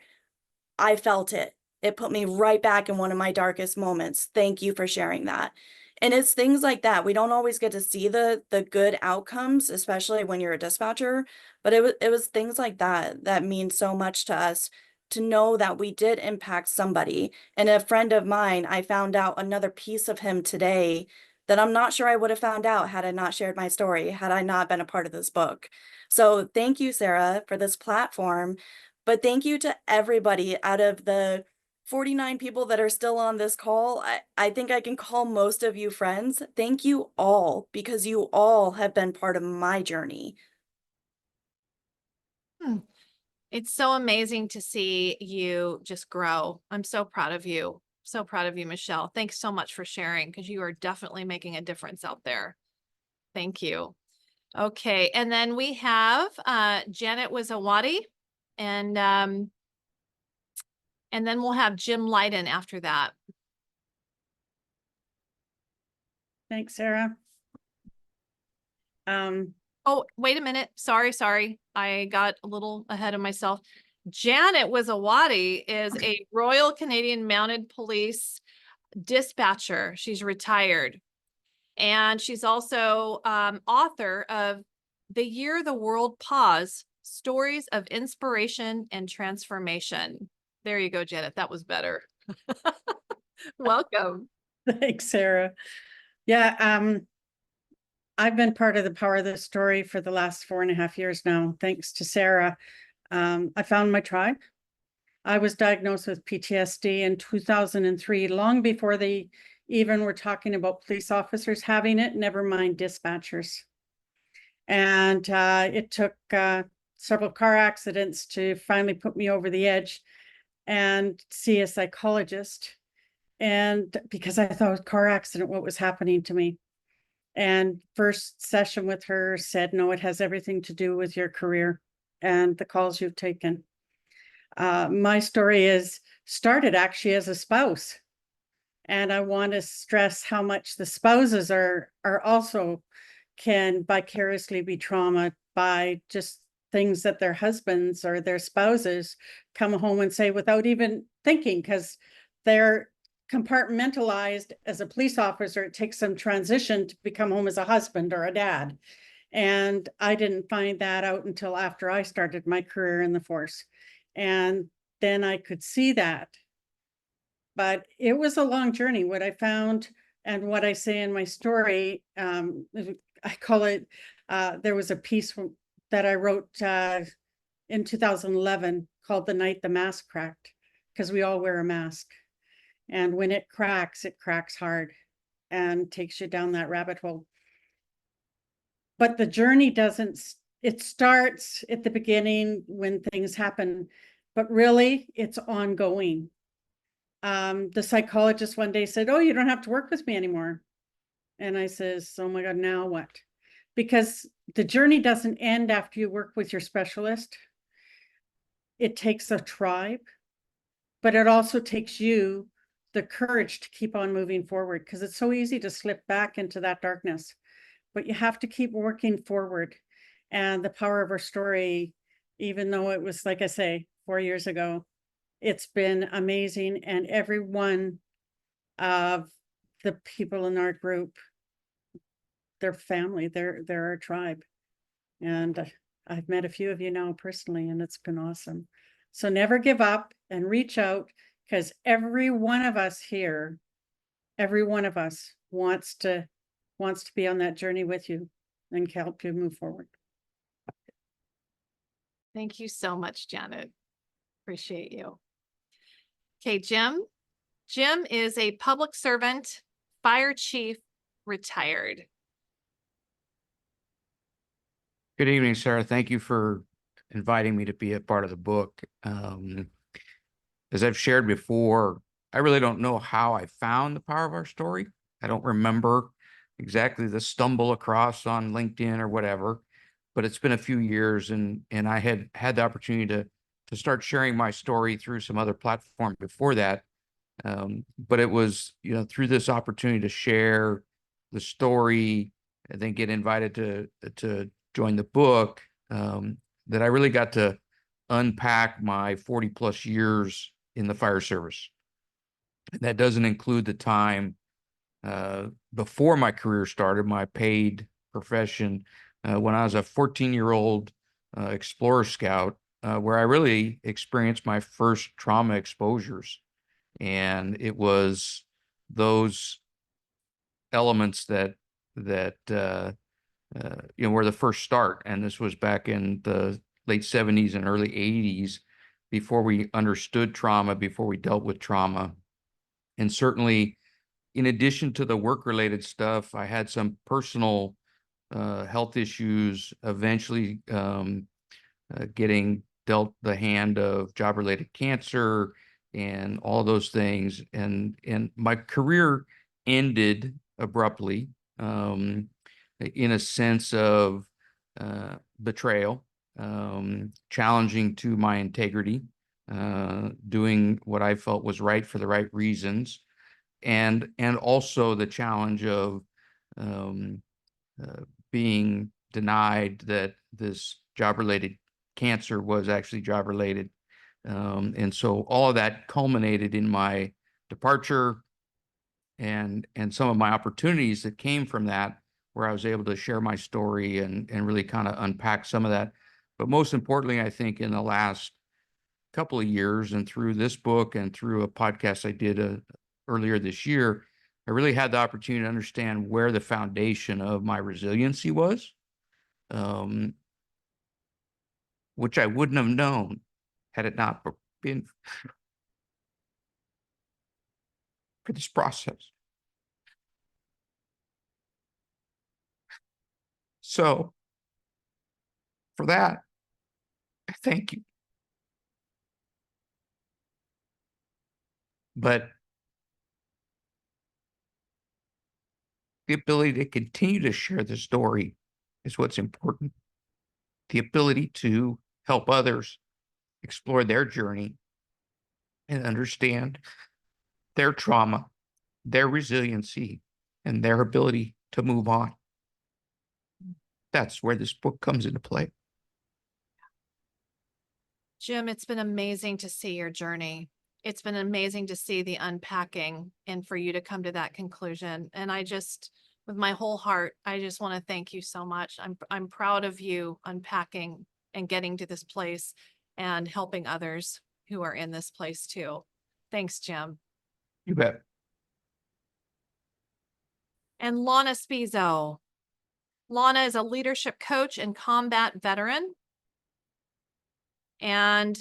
I felt it. It put me right back in one of my darkest moments. Thank you for sharing that. And it's things like that. We don't always get to see the good outcomes, especially when you're a dispatcher, but it was things like that mean so much to us, to know that we did impact somebody. And a friend of mine, I found out another piece of him today that I'm not sure I would have found out had I not shared my story, had I not been a part of this book. So thank you, Sarah, for this platform. But thank you to everybody. Out of the 49 people that are still on this call, I think I can call most of you friends. Thank you all, because you all have been part of my journey. It's so amazing to see you just grow. I'm so proud of you. So proud of you, Michelle. Thanks so much for sharing, because you are definitely making a difference out there. Thank you. Okay, and then we have Janet Wizawati, and then we'll have Jim Leiden after that. Thanks, Sarah. Oh, wait a minute. Sorry. I got a little ahead of myself. Janet Wizawati is a Royal Canadian Mounted Police dispatcher. She's retired. And she's also author of The Year the World Paused: Stories of Inspiration and Transformation. There you go, Janet. That was better. Welcome. Thanks, Sarah. Yeah, I've been part of the Power of the Story for the last 4.5 years now, thanks to Sarah. I found my tribe. I was diagnosed with PTSD in 2003, long before they even were talking about police officers having it, never mind dispatchers. And it took several car accidents to finally put me over the edge and see a psychologist. And because I thought it was a car accident, what was happening to me. And first session with her said, no, it has everything to do with your career and the calls you've taken. My story started actually as a spouse. And I want to stress how much the spouses are also can vicariously be traumatized by just things that their husbands or their spouses come home and say without even thinking, because they're compartmentalized as a police officer. It takes some transition to become home as a husband or a dad. And I didn't find that out until after I started my career in the force. And then I could see that. But it was a long journey. What I found and what I say in my story, I call it, there was a piece that I wrote in 2011 called The Night the Mask Cracked, because we all wear a mask. And when it cracks hard and takes you down that rabbit hole. But the journey it starts at the beginning when things happen, but really it's ongoing. The psychologist one day said, oh, you don't have to work with me anymore. And I says, oh my God, now what? Because the journey doesn't end after you work with your specialist. It takes a tribe, but it also takes you the courage to keep on moving forward, because it's so easy to slip back into that darkness, but you have to keep working forward. And the power of our story, even though it was, like I say, 4 years ago, it's been amazing. And every one of the people in our group, they're family, they're our tribe. And I've met a few of you now personally, and it's been awesome. So never give up and reach out, because every one of us here, every one of us wants to be on that journey with you and help you move forward. Thank you so much, Janet. Appreciate you. Okay, Jim. Jim is a public servant, fire chief, retired. Good evening, Sarah. Thank you for inviting me to be a part of the book. As I've shared before, I really don't know how I found the power of our story. I don't remember exactly the stumble across on LinkedIn or whatever, but it's been a few years, and I had the opportunity to start sharing my story through some other platform before that. But it was, through this opportunity to share the story and then get invited to join the book, that I really got to unpack my 40 plus years in the fire service. And that doesn't include the time before my career started, my paid profession, when I was a 14-year-old Explorer Scout, where I really experienced my first trauma exposures. And it was those elements that were the first start. And this was back in the late 70s and early 80s, before we understood trauma, before we dealt with trauma. And certainly, in addition to the work-related stuff, I had some personal health issues, eventually getting dealt the hand of job-related cancer and all those things. And my career ended abruptly in a sense of betrayal, challenging to my integrity, doing what I felt was right for the right reasons, and also the challenge of being denied that this job-related cancer was actually job-related. And so all of that culminated in my departure and some of my opportunities that came from that, where I was able to share my story and really kind of unpack some of that. But most importantly, I think in the last couple of years and through this book and through a podcast I did earlier this year, I really had the opportunity to understand where the foundation of my resiliency was, which I wouldn't have known had it not been for this process. So for that, I thank you. But the ability to continue to share the story is what's important. The ability to help others explore their journey and understand their trauma, their resiliency, and their ability to move on. That's where this book comes into play. Jim, it's been amazing to see your journey. It's been amazing to see the unpacking and for you to come to that conclusion. And I just, with my whole heart, I just want to thank you so much. I'm proud of you unpacking and getting to this place and helping others who are in this place too. Thanks, Jim. You bet. And Lana Spizo. Lana is a leadership coach and combat veteran. And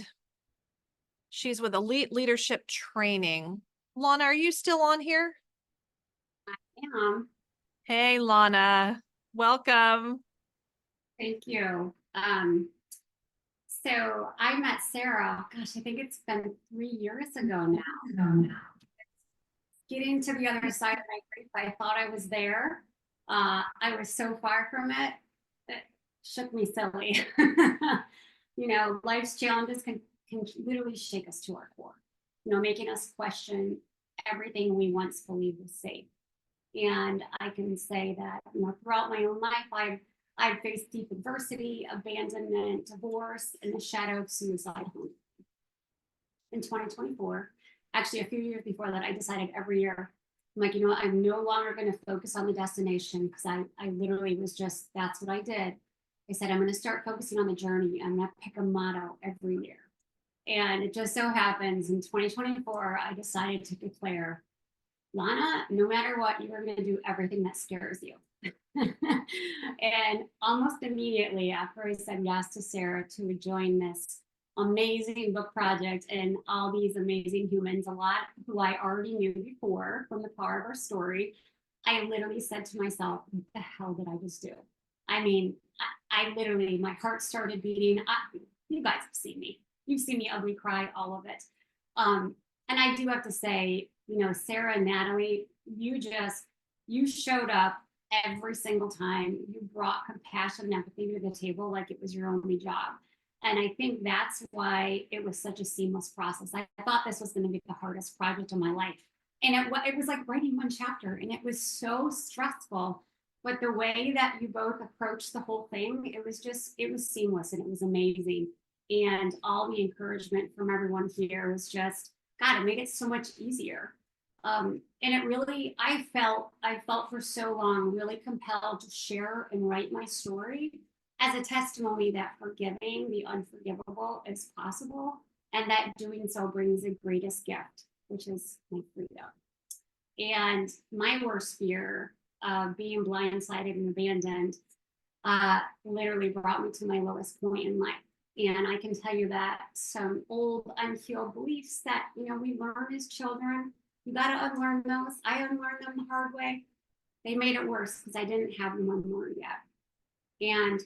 she's with Elite Leadership Training. Lana, are you still on here? I am. Hey, Lana. Welcome. Thank you. So I met Sarah, gosh, I think it's been 3 years ago now. Getting to the other side of my grief, I thought I was there. I was so far from it, it shook me silly. You know, life's challenges can literally shake us to our core, you know, making us question everything we once believed was safe. And I can say that, you know, throughout my own life, I've faced deep adversity, abandonment, divorce, and the shadow of suicide home. In 2024, actually a few years before that, I decided every year, I'm like, you know what, I'm no longer going to focus on the destination, because I literally was just, that's what I did. I said, I'm going to start focusing on the journey. I'm going to pick a motto every year. And it just so happens in 2024, I decided to declare, Lana, no matter what, you are going to do everything that scares you. And almost immediately after I said yes to Sarah to join this amazing book project and all these amazing humans, a lot who I already knew before from the Power of Our Story, I literally said to myself, what the hell did I just do? I mean, I literally, my heart started beating. You guys have seen me. You've seen me ugly cry, all of it. And I do have to say, you know, Sarah and Natalie, you showed up every single time. You brought compassion and empathy to the table like it was your only job. And I think that's why it was such a seamless process. I thought this was going to be the hardest project of my life. And it was like writing one chapter, and it was so stressful. But the way that you both approached the whole thing, it was seamless, and it was amazing. And all the encouragement from everyone here was just, God, it made it so much easier. And it really, I felt for so long really compelled to share and write my story as a testimony that forgiving the unforgivable is possible, and that doing so brings the greatest gift, which is my freedom. And my worst fear of being blindsided and abandoned literally brought me to my lowest point in life. And I can tell you that some old unhealed beliefs that, we learn as children, you got to unlearn those. I unlearned them the hard way. They made it worse because I didn't have them unlearned yet. And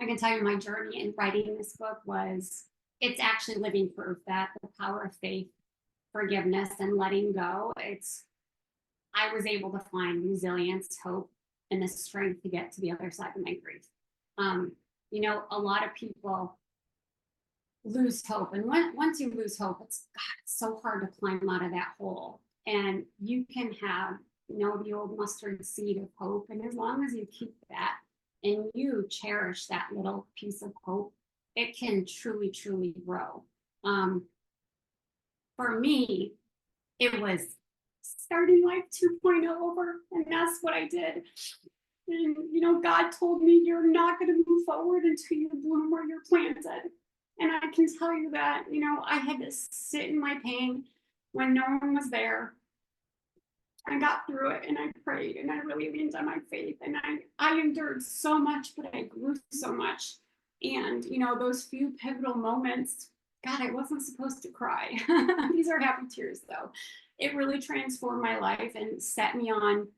I can tell you my journey in writing this book it's actually living proof that the power of faith, forgiveness, and letting go, I was able to find resilience, hope, and the strength to get to the other side of my grief. A lot of people lose hope. And once you lose hope, it's so hard to climb out of that hole. And you can have, the old mustard seed of hope. And as long as you keep that and you cherish that little piece of hope, it can truly, truly grow. For me, it was starting life 2.0 over, and that's what I did. And, God told me, you're not going to move forward until you bloom where you're planted. And I can tell you that, I had to sit in my pain when no one was there. I got through it and I prayed and I really leaned on my faith, and I endured so much, but I grew so much. And, those few pivotal moments, God, I wasn't supposed to cry. These are happy tears though. It really transformed my life and set me on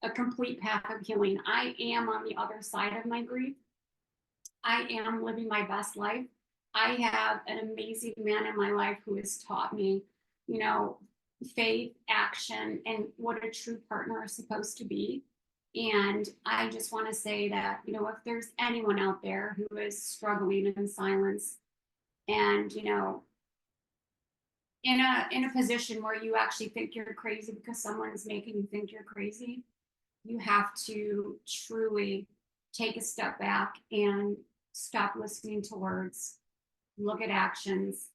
a complete path of healing. I am on the other side of my grief. I am living my best life. I have an amazing man in my life who has taught me, faith, action, and what a true partner is supposed to be. And I just want to say that, if there's anyone out there who is struggling in silence and, in a position where you actually think you're crazy because someone's making you think you're crazy, you have to truly take a step back and stop listening to words, look at actions,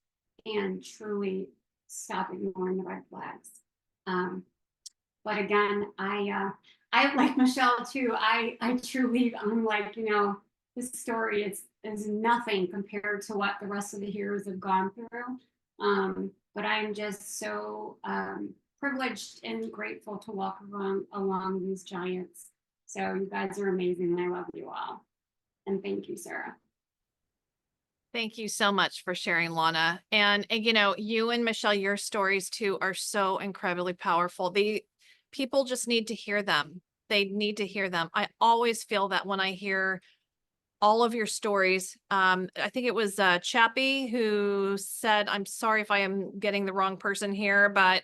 and truly stop ignoring the red flags. But again, I like Michelle too. I truly, I'm like, this story is nothing compared to what the rest of the heroes have gone through. But I'm just so privileged and grateful to walk along these giants. So you guys are amazing, and I love you all. And thank you, Sarah. Thank you so much for sharing, Lana. And you and Michelle, your stories too are so incredibly powerful. People just need to hear them. They need to hear them. I always feel that when I hear all of your stories. I think it was Chappie who said, I'm sorry if I am getting the wrong person here, but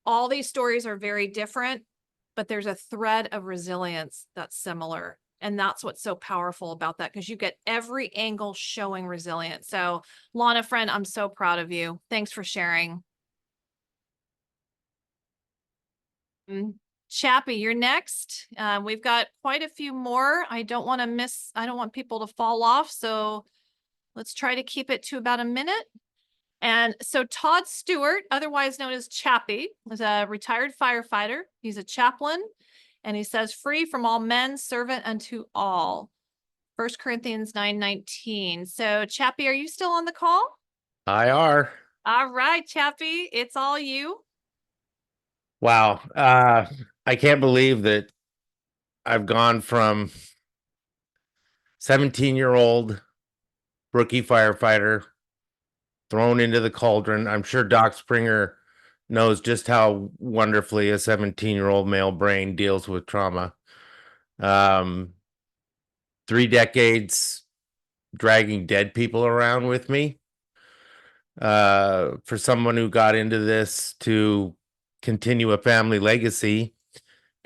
all these stories are very different, but there's a thread of resilience that's similar. And that's what's so powerful about that, because you get every angle showing resilience. So Lana, friend, I'm so proud of you. Thanks for sharing. Chappie, you're next. We've got quite a few more. I don't want people to fall off. So let's try to keep it to about a minute. And so Todd Stewart, otherwise known as Chappie, is a retired firefighter. He's a chaplain. And he says, free from all men, servant unto all. 1 Corinthians 9:19. So Chappie, are you still on the call? I are. All right, Chappie, it's all you. Wow. I can't believe that I've gone from 17-year-old rookie firefighter thrown into the cauldron. I'm sure Doc Springer knows just how wonderfully a 17-year-old male brain deals with trauma. 3 decades dragging dead people around with me. For someone who got into this to continue a family legacy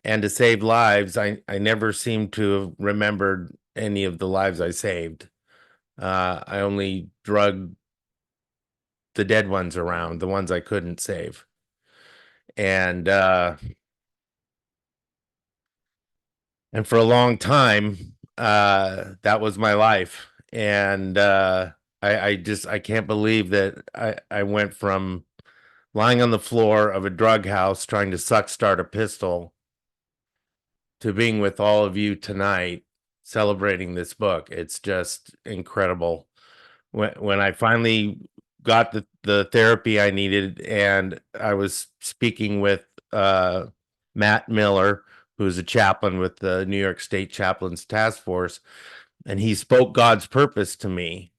and to save lives, I never seem to have remembered any of the lives I saved. I only drug the dead ones around, the ones I couldn't save. And for a long time, that was my life. And I can't believe that I went from lying on the floor of a drug house trying to suck start a pistol to being with all of you tonight celebrating this book. It's just incredible. When I finally got the therapy I needed, and I was speaking with Matt Miller, who's a chaplain with the New York State Chaplains Task Force, and he spoke God's purpose to me.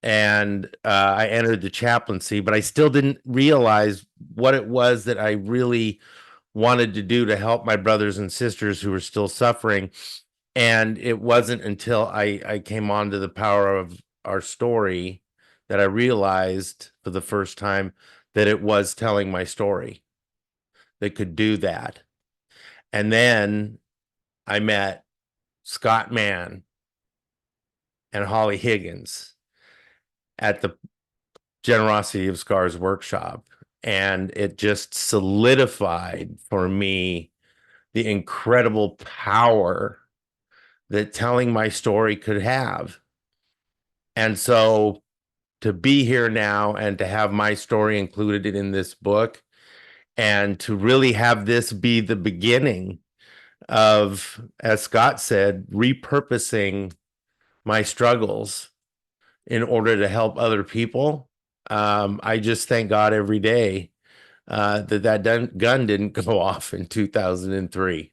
And I entered the chaplaincy, but I still didn't realize what it was that I really wanted to do to help my brothers and sisters who were still suffering. And it wasn't until I came onto the power of our story that I realized for the first time that it was telling my story that could do that. And then I met Scott Mann and Holly Higgins at the Generosity of Scars workshop. And it just solidified for me the incredible power that telling my story could have. And so to be here now and to have my story included in this book, and to really have this be the beginning of, as Scott said, repurposing my struggles in order to help other people. I just thank God every day that gun didn't go off in 2003.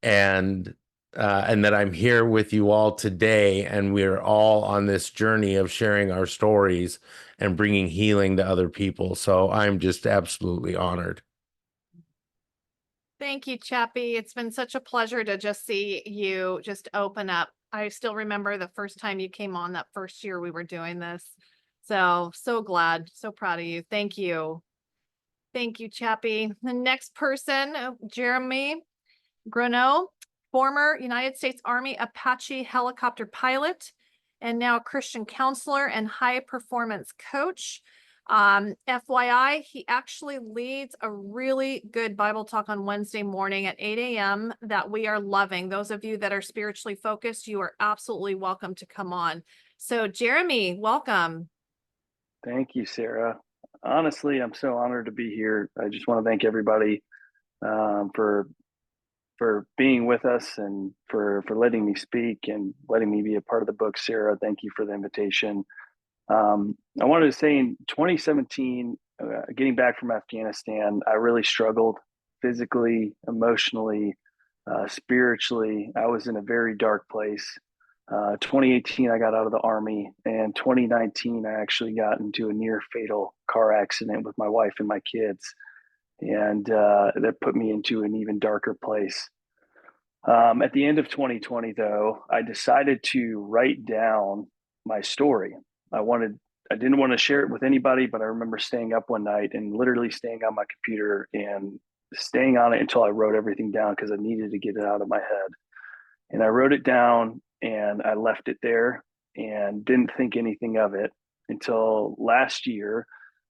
And that I'm here with you all today, and we're all on this journey of sharing our stories and bringing healing to other people. So I'm just absolutely honored. Thank you, Chappie. It's been such a pleasure to just see you just open up. I still remember the first time you came on, that first year we were doing this. So glad, so proud of you. Thank you. Thank you, Chappie. The next person, Jeremy Groneau, former United States Army Apache helicopter pilot, and now Christian counselor and high performance coach. FYI, he actually leads a really good Bible talk on Wednesday morning at 8 a.m. that we are loving. Those of you that are spiritually focused, you are absolutely welcome to come on. So Jeremy, welcome. Thank you, Sarah. Honestly, I'm so honored to be here. I just want to thank everybody for being with us and for letting me speak and letting me be a part of the book. Sarah, thank you for the invitation. I wanted to say in 2017, getting back from Afghanistan, I really struggled physically, emotionally, spiritually. I was in a very dark place. 2018, I got out of the Army, and 2019, I actually got into a near fatal car accident with my wife and my kids. And that put me into an even darker place. At the end of 2020, though, I decided to write down my story. I didn't want to share it with anybody, but I remember staying up one night and literally staying on my computer and staying on it until I wrote everything down because I needed to get it out of my head. And I wrote it down and I left it there and didn't think anything of it until last year.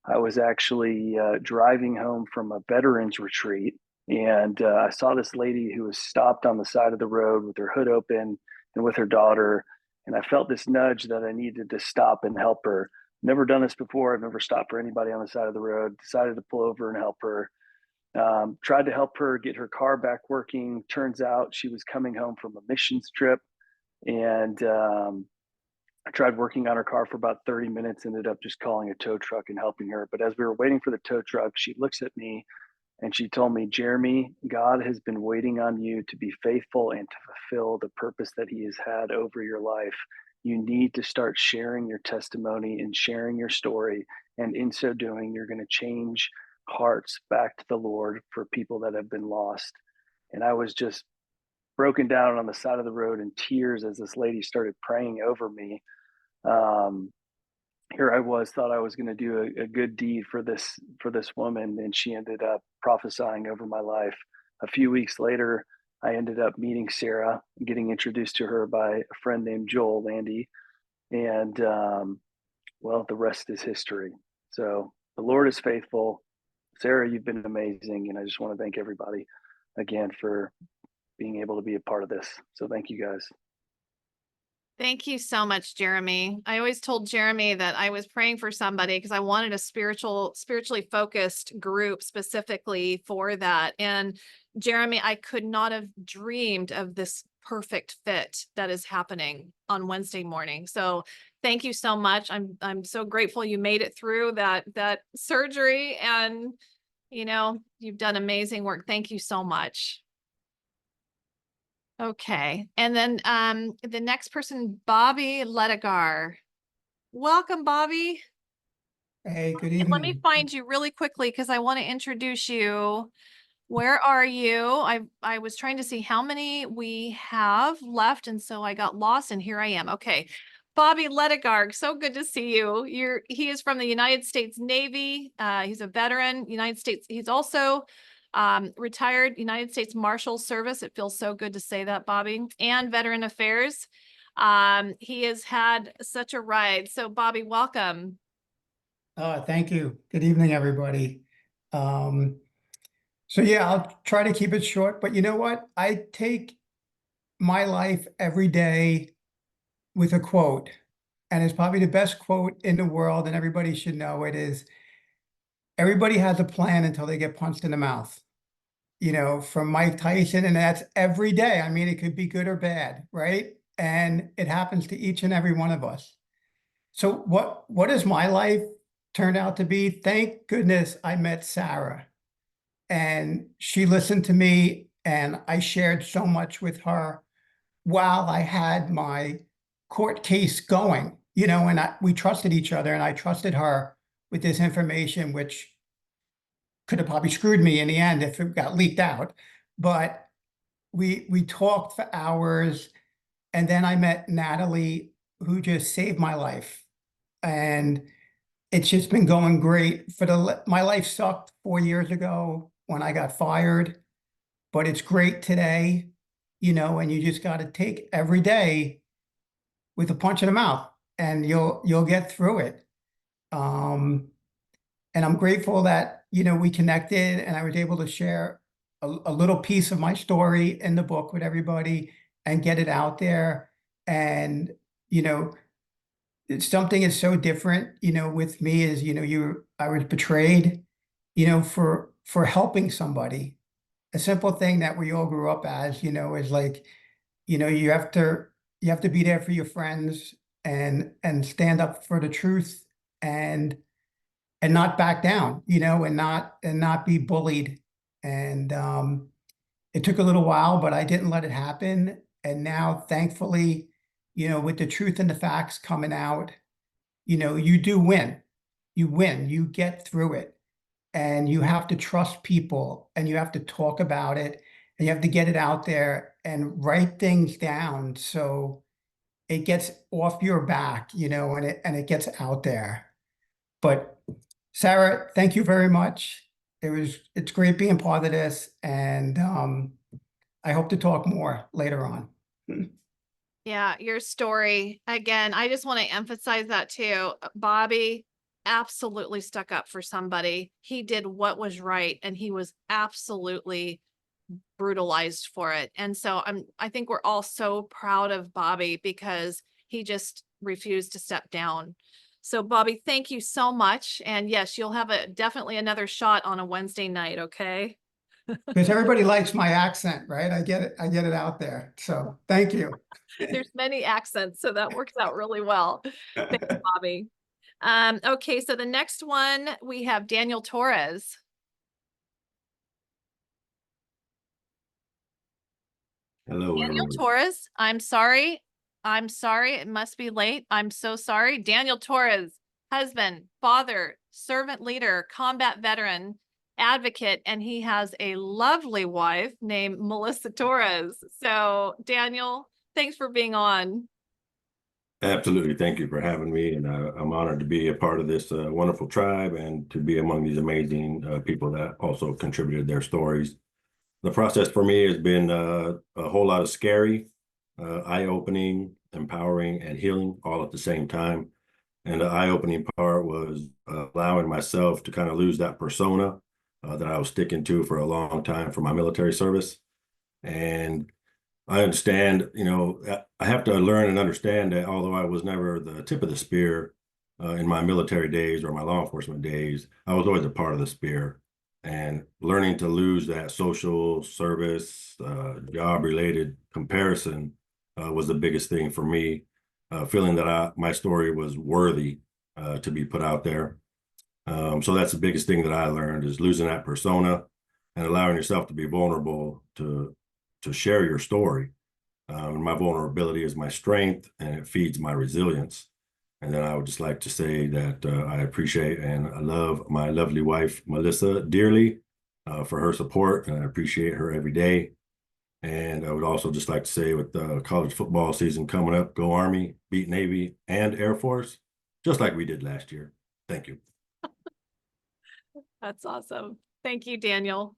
I was actually driving home from a veterans retreat, and I saw this lady who was stopped on the side of the road with her hood open and with her daughter. And I felt this nudge that I needed to stop and help her. Never done this before. I've never stopped for anybody on the side of the road. Decided to pull over and help her. Tried to help her get her car back working. Turns out she was coming home from a missions trip. And I tried working on her car for about 30 minutes, ended up just calling a tow truck and helping her. But as we were waiting for the tow truck, she looks at me and she told me, Jeremy, God has been waiting on you to be faithful and to fulfill the purpose that he has had over your life. You need to start sharing your testimony and sharing your story. And in so doing, you're going to change hearts back to the Lord for people that have been lost. And I was just broken down on the side of the road in tears as this lady started praying over me. Here I was, thought I was going to do a good deed for this woman, and she ended up prophesying over my life. A few weeks later, I ended up meeting Sarah, getting introduced to her by a friend named Joel Landy, and well, the rest is history. So the Lord is faithful. Sarah, you've been amazing, and I just want to thank everybody again for being able to be a part of this. So thank you guys. Thank you so much, Jeremy. I always told Jeremy that I was praying for somebody because I wanted a spiritually focused group specifically for that. And Jeremy, I could not have dreamed of this perfect fit that is happening on Wednesday morning. So thank you so much. I'm so grateful you made it through that surgery, and you've done amazing work. Thank you so much. Okay, and then the next person, Bobby Ledigar. Welcome, Bobby. Hey, good Let me evening. find you really quickly because I want to introduce you. Where are you? I was trying to see how many we have left, and so I got lost, and here I am. Okay. Bobby Ledigar, so good to see you. He is from the United States Navy. He's a veteran, United States. He's also retired United States Marshal Service. It feels so good to say that, Bobby, and Veteran Affairs. He has had such a ride. So Bobby, welcome. Thank you. Good evening, everybody. So yeah, I'll try to keep it short, but you know what? I take my life every day with a quote, and it's probably the best quote in the world, and everybody should know it is, everybody has a plan until they get punched in the mouth. You know, from Mike Tyson, and that's every day. I mean, it could be good or bad, right? And it happens to each and every one of us. So what has my life turned out to be? Thank goodness I met Sarah, and she listened to me, and I shared so much with her while I had my court case going, you know, and we trusted each other, and I trusted her with this information, which could have probably screwed me in the end if it got leaked out. But we talked for hours, and then I met Natalie, who just saved my life. And it's just been going great. My life sucked 4 years ago when I got fired, but it's great today, you know, and you just got to take every day with a punch in the mouth, and you'll get through it. And I'm grateful that, you know, we connected, and I was able to share a little piece of my story in the book with everybody and get it out there. And, you know, it's something is so different, you know, with me is, you know, I was betrayed, you know, for helping somebody. A simple thing that we all grew up as, you know, is like, you know, you have to be there for your friends and stand up for the truth and not back down, you know, and not be bullied. And it took a little while, but I didn't let it happen. And now, thankfully, you know, with the truth and the facts coming out, you know, you do win. You win. You get through it. And you have to trust people, and you have to talk about it, and you have to get it out there and write things down so it gets off your back, you know, and it gets out there. But Sarah, thank you very much. It's great being part of this, and I hope to talk more later on. Yeah, your story. Again, I just want to emphasize that too. Bobby absolutely stuck up for somebody. He did what was right, and he was absolutely brutalized for it. And so I think we're all so proud of Bobby because he just refused to step down. So Bobby, thank you so much. And yes, you'll have definitely another shot on a Wednesday night, okay? Because everybody likes my accent, right? I get it out there. So thank you. There's many accents, so that works out really well. Thanks, Bobby. Okay, so the next one we have Daniel Torres. Hello, Daniel everyone. Torres, I'm sorry. It must be late. I'm so sorry. Daniel Torres, husband, father, servant leader, combat veteran, advocate, and he has a lovely wife named Melissa Torres. So Daniel, thanks for being on. Absolutely. Thank you for having me. And I'm honored to be a part of this wonderful tribe and to be among these amazing people that also contributed their stories. The process for me has been a whole lot of scary, eye-opening, empowering, and healing all at the same time. And the eye-opening part was allowing myself to kind of lose that persona that I was sticking to for a long time for my military service. And I understand, you know, I have to learn and understand that although I was never the tip of the spear in my military days or my law enforcement days, I was always a part of the spear. And learning to lose that social service, job-related comparison was the biggest thing for me, feeling that my story was worthy to be put out there. So that's the biggest thing that I learned is losing that persona and allowing yourself to be vulnerable to share your story. My vulnerability is my strength, and it feeds my resilience. And then I would just like to say that I appreciate and I love my lovely wife, Melissa, dearly for her support, and I appreciate her every day. And I would also just like to say, with the college football season coming up, go Army, beat Navy and Air Force, just like we did last year. Thank you. That's awesome. Thank you, Daniel.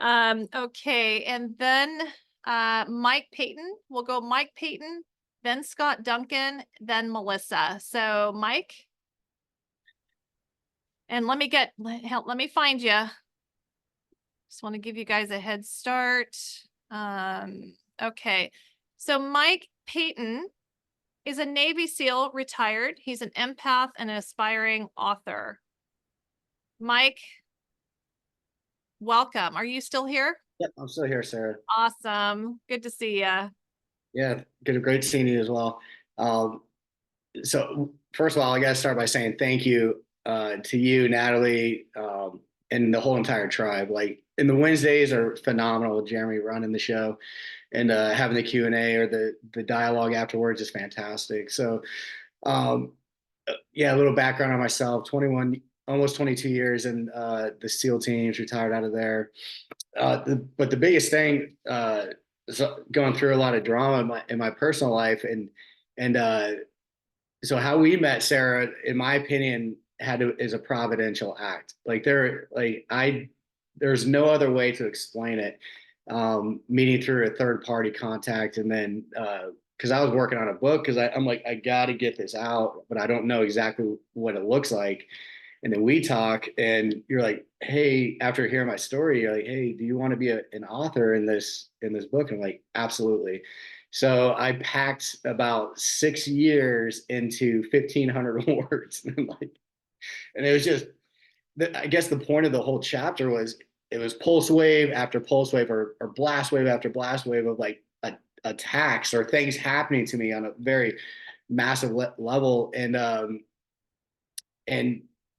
Okay, and then Mike Payton. We'll go Mike Payton, then Scott Duncan, then Melissa. So Mike. And let me find you. Just want to give you guys a head start. Okay. So Mike Payton is a Navy SEAL, retired. He's an empath and an aspiring author. Mike, welcome. Are you still here? Yep, I'm still here, Sarah. Awesome. Good to see you. Yeah, great seeing you as well. So first of all, I got to start by saying thank you to you, Natalie, and the whole entire tribe. Like, and the Wednesdays are phenomenal with Jeremy running the show, and having the Q&A or the dialogue afterwards is fantastic. So, yeah, a little background on myself: 21, almost 22 years in the SEAL teams, retired out of there. But the biggest thing, going through a lot of drama in my personal life, and so how we met, Sarah, in my opinion, is a providential act. Like there's no other way to explain it. Meeting through a third party contact, and then because I was working on a book, because I'm like, I got to get this out, but I don't know exactly what it looks like. And then we talk, and you're like, hey, after hearing my story, you're like, hey, do you want to be an author in this book? And I'm like, absolutely. So I packed about 6 years into 1,500 words. And it was just, I guess the point of the whole chapter was, it was pulse wave after pulse wave, or blast wave after blast wave of like attacks or things happening to me on a very massive level. And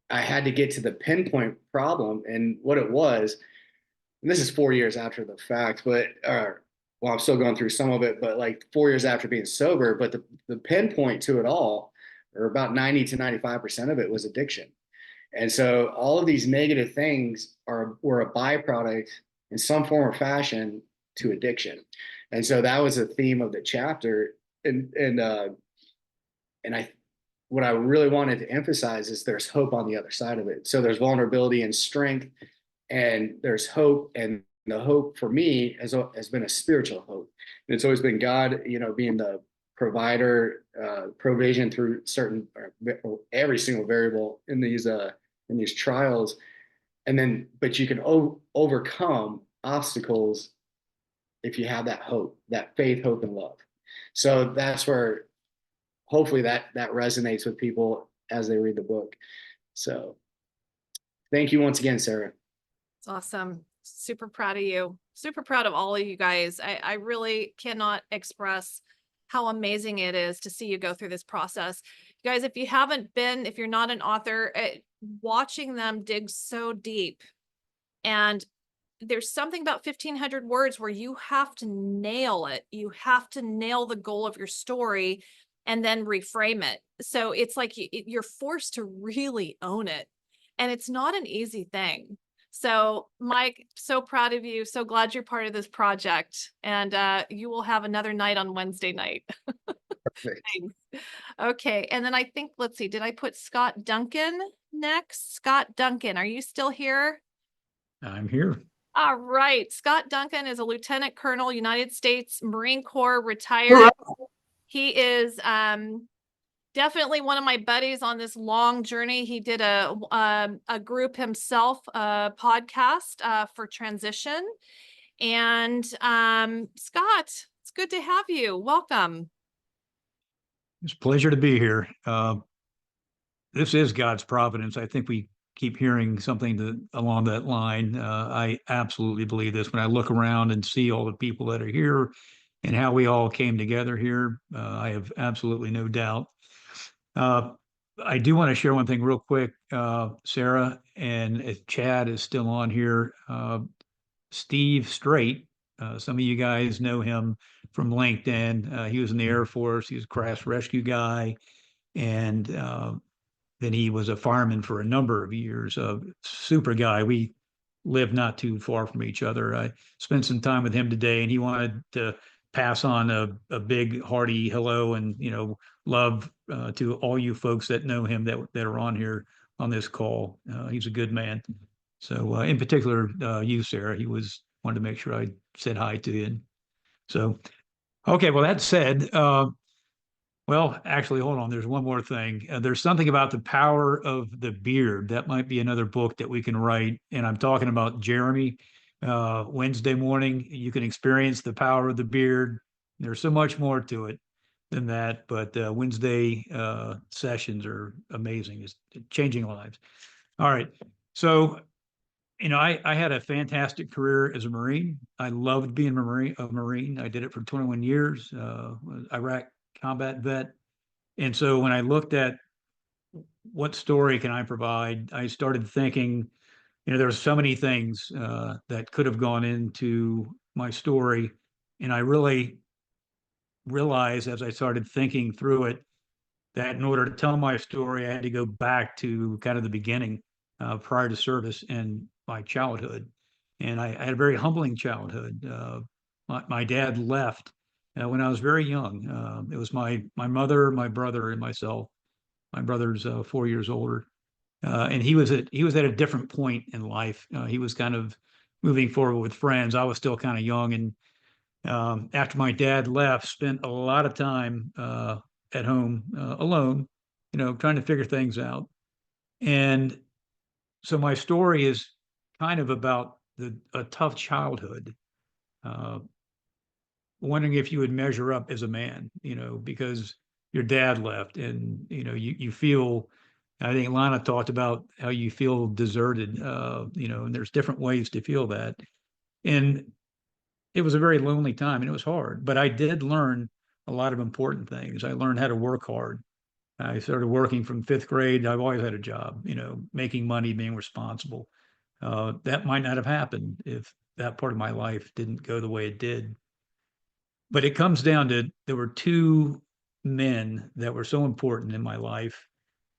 I had to get to the pinpoint problem and what it was. And this is 4 years after the fact, but well, I'm still going through some of it, but like 4 years after being sober. But the pinpoint to it all, or about 90 to 95% of it, was addiction. And so all of these negative things were a byproduct in some form or fashion to addiction. And so that was a theme of the chapter. And what I really wanted to emphasize is there's hope on the other side of it. So there's vulnerability and strength, and there's hope. And the hope for me has been a spiritual hope. And it's always been God, being the provider, provision through every single variable in these trials. And then, but you can overcome obstacles if you have that hope, that faith, hope, and love. So that's where hopefully that resonates with people as they read the book. So thank you once again, Sarah. It's awesome. Super proud of you. Super proud of all of you guys. I really cannot express how amazing it is to see you go through this process. You guys, if you're not an author, watching them dig so deep, and there's something about 1,500 words where you have to nail it. You have to nail the goal of your story and then reframe it. So it's like you're forced to really own it. And it's not an easy thing. So Mike, so proud of you. So glad you're part of this project. And you will have another night on Wednesday night. Thanks. Okay. And then I think, let's see, did I put Scott Duncan next? Scott Duncan, are you still here? I'm here. All right. Scott Duncan is a Lieutenant Colonel, United States Marine Corps, retired. He is definitely one of my buddies on this long journey. He did a group himself, a podcast for transition. And Scott, it's good to have you. Welcome. It's a pleasure to be here. This is God's providence. I think we keep hearing something along that line. I absolutely believe this. When I look around and see all the people that are here and how we all came together here, I have absolutely no doubt. I do want to share one thing real quick, Sarah, and if Chad is still on here, Steve Straight, some of you guys know him from LinkedIn. He was in the Air Force. He was a crash rescue guy. And then he was a fireman for a number of years. A super guy. We lived not too far from each other. I spent some time with him today, and he wanted to pass on a big hearty hello and, you know, love to all you folks that know him that are on here on this call. He's a good man. So in particular, you, Sarah, wanted to make sure I said hi to you. So, okay, well, that said, well, actually, hold on. There's one more thing. There's something about the power of the beard. That might be another book that we can write. And I'm talking about Jeremy. Wednesday morning, you can experience the power of the beard. There's so much more to it than that, but Wednesday sessions are amazing. It's changing lives. All right. So, you know, I had a fantastic career as a Marine. I loved being a Marine. I did it for 21 years, Iraq combat vet. And so when I looked at what story can I provide, I started thinking, you know, there's so many things that could have gone into my story. And I really realized as I started thinking through it, that in order to tell my story, I had to go back to kind of the beginning prior to service and my childhood. And I had a very humbling childhood. My dad left when I was very young. It was my mother, my brother, and myself. My brother's 4 years older. And he was at a different point in life. He was kind of moving forward with friends. I was still kind of young. And after my dad left, spent a lot of time at home alone, you know, trying to figure things out. And so my story is kind of about a tough childhood. Wondering if you would measure up as a man, you know, because your dad left and, you know, you feel, I think Lana talked about how you feel deserted, you know, and there's different ways to feel that. And it was a very lonely time and it was hard, but I did learn a lot of important things. I learned how to work hard. I started working from 5th grade. I've always had a job, you know, making money, being responsible. That might not have happened if that part of my life didn't go the way it did. But it comes down to, there were two men that were so important in my life.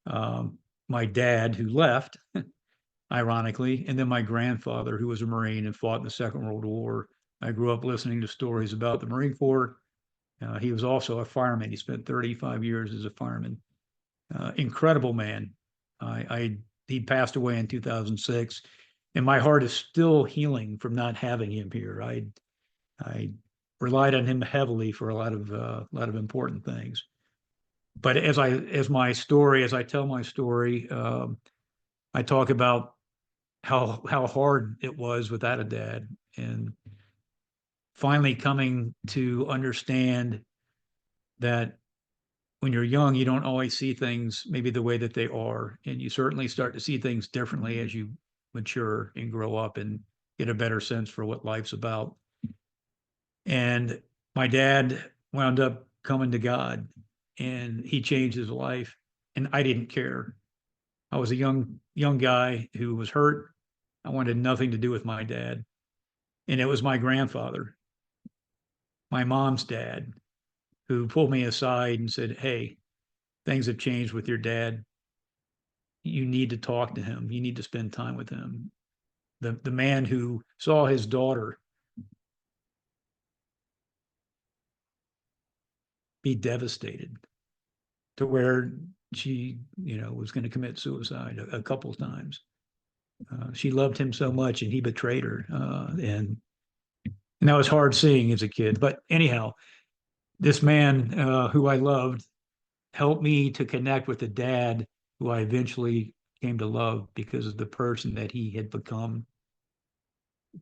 My dad, who left, ironically, and then my grandfather, who was a Marine and fought in the Second World War. I grew up listening to stories about the Marine Corps. He was also a fireman. He spent 35 years as a fireman. Incredible man. He passed away in 2006, and my heart is still healing from not having him here. I relied on him heavily for a lot of important things. But as I tell my story, I talk about how hard it was without a dad, and finally coming to understand that when you're young, you don't always see things maybe the way that they are. And you certainly start to see things differently as you mature and grow up and get a better sense for what life's about. And my dad wound up coming to God, and he changed his life, and I didn't care. I was a young guy who was hurt. I wanted nothing to do with my dad. And it was my grandfather, my mom's dad, who pulled me aside and said, "Hey, things have changed with your dad. You need to talk to him. You need to spend time with him." The man who saw his daughter be devastated to where she, you know, was going to commit suicide a couple of times. She loved him so much, and he betrayed her. And that was hard seeing as a kid. But anyhow, this man who I loved helped me to connect with the dad who I eventually came to love because of the person that he had become.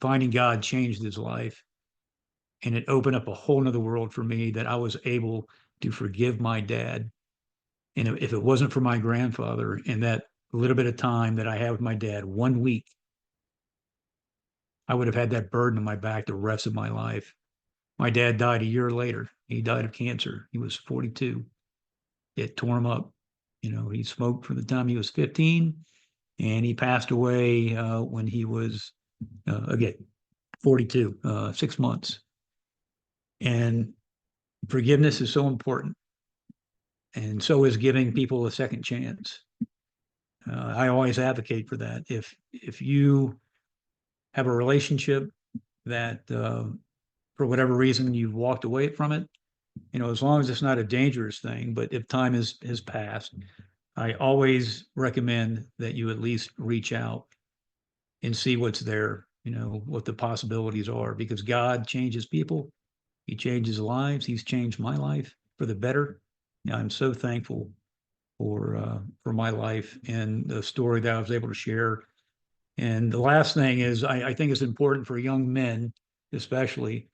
Finding God changed his life. And it opened up a whole nother world for me, that I was able to forgive my dad. And if it wasn't for my grandfather and that little bit of time that I had with my dad, 1 week, I would have had that burden on my back the rest of my life. My dad died a year later. He died of cancer. He was 42. It tore him up. You know, he smoked from the time he was 15, and he passed away when he was, again, 42, 6 months. And Forgiveness is so important. And so is giving people a second chance. I always advocate for that. If you have a relationship that for whatever reason you've walked away from it, as long as it's not a dangerous thing, but if time has passed, I always recommend that you at least reach out and see what's there, what the possibilities are, because God changes people. He changes lives. He's changed my life for the better. I'm so thankful for my life and the story that I was able to share. And the last thing is, I think it's important for young men, especially,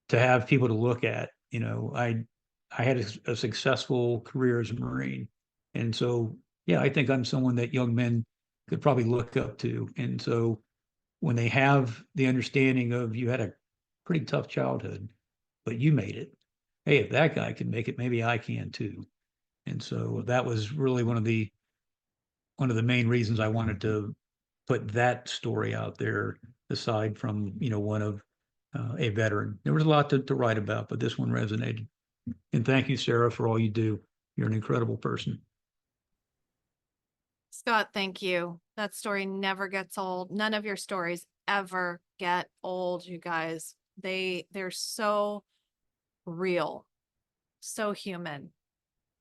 to have people to look at. I had a successful career as a Marine, and so yeah, I think I'm someone that young men could probably look up to. And so when they have the understanding of, you had a pretty tough childhood, but you made it. Hey, if that guy can make it, maybe I can too. And so that was really one of the main reasons I wanted to put that story out there, aside from, one of a veteran. There was a lot to write about, but this one resonated. And thank you, Sarah, for all you do. You're an incredible person. Scott, thank you. That story never gets old. None of your stories ever get old, you guys. They're so real, so human.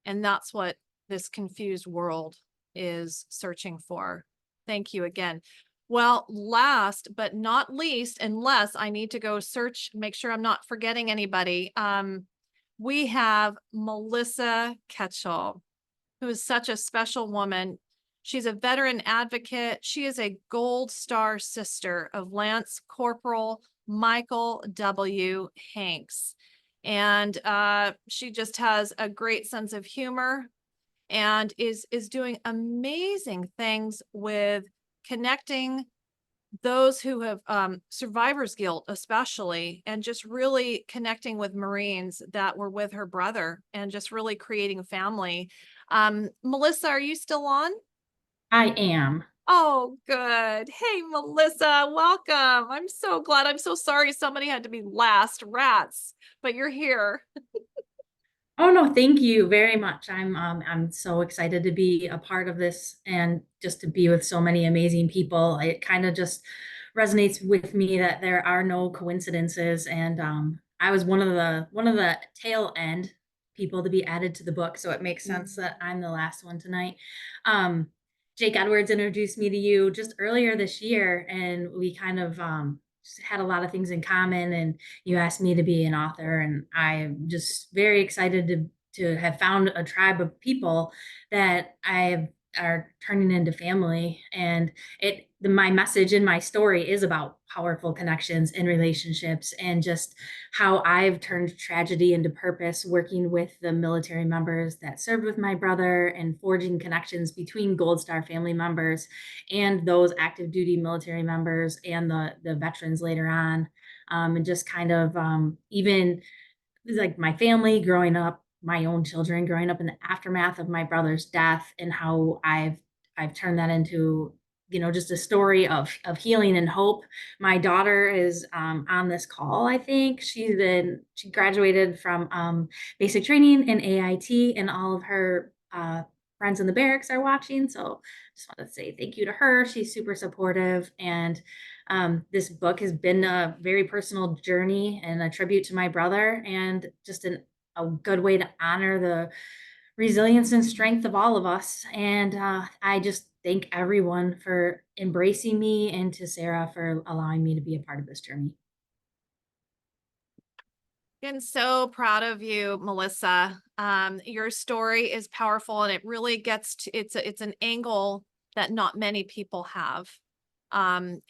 And that's what this confused world is searching for. Thank you again. Well, last but not least, unless I need to go search, make sure I'm not forgetting anybody, we have Melissa Ketchell, who is such a special woman. She's a veteran advocate. She is a Gold Star sister of Lance Corporal Michael W. Hanks. And she just has a great sense of humor and is doing amazing things with connecting those who have survivor's guilt, especially, and just really connecting with Marines that were with her brother and just really creating a family. Melissa, are you still on? I am. Oh, good. Hey, Melissa, welcome. I'm so glad. I'm so sorry somebody had to be last, rats, but you're here. Oh no, thank you very much. I'm so excited to be a part of this and just to be with so many amazing people. It kind of just resonates with me that there are no coincidences, and I was one of the tail end people to be added to the book, so it makes sense that I'm the last one tonight. Jake Edwards introduced me to you just earlier this year, and we kind of just had a lot of things in common, and you asked me to be an author, and I'm just very excited to have found a tribe of people that are turning into family. And my message in my story is about powerful connections and relationships, and just how I've turned tragedy into purpose, working with the military members that served with my brother and forging connections between Gold Star family members and those active duty military members and the veterans later on. And just kind of even like my family growing up, my own children growing up in the aftermath of my brother's death, and how I've turned that into, just a story of healing and hope. My daughter is on this call. I think she graduated from basic training in AIT, and all of her friends in the barracks are watching. So just want to say thank you to her. She's super supportive. And this book has been a very personal journey and a tribute to my brother, and just a good way to honor the resilience and strength of all of us. And I just thank everyone for embracing me, and to Sarah for allowing me to be a part of this journey. Again, so proud of you, Melissa. Your story is powerful, and it really gets to, it's an angle that not many people have. And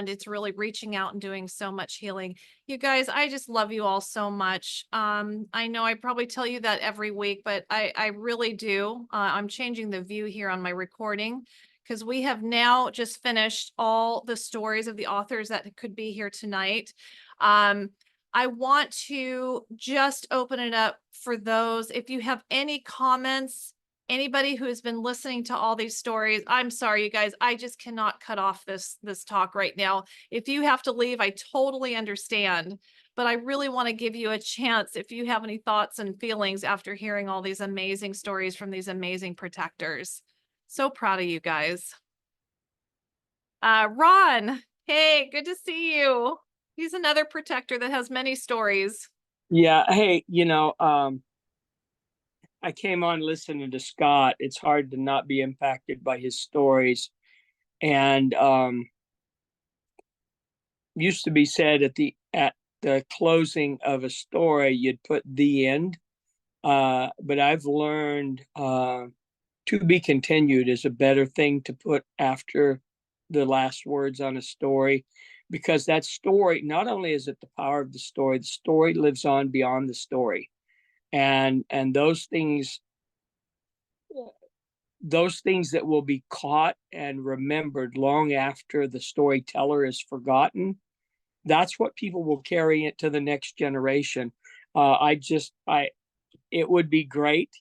it's really reaching out and doing so much healing. You guys, I just love you all so much. I know I probably tell you that every week, but I really do. I'm changing the view here on my recording, because we have now just finished all the stories of the authors that could be here tonight. I want to just open it up for those, if you have any comments, Anybody who has been listening to all these stories, I'm sorry, you guys, I just cannot cut off this talk right now. If you have to leave, I totally understand, but I really want to give you a chance if you have any thoughts and feelings after hearing all these amazing stories from these amazing protectors. So proud of you guys. Ron, hey, good to see you. He's another protector that has many stories. Yeah, hey, I came on listening to Scott. It's hard to not be impacted by his stories. And used to be said at the closing of a story, you'd put the end. But I've learned to be continued is a better thing to put after the last words on a story, because that story, not only is it the power of the story lives on beyond the story. And those things that will be caught and remembered long after the storyteller is forgotten, that's what people will carry it to the next generation. It would be great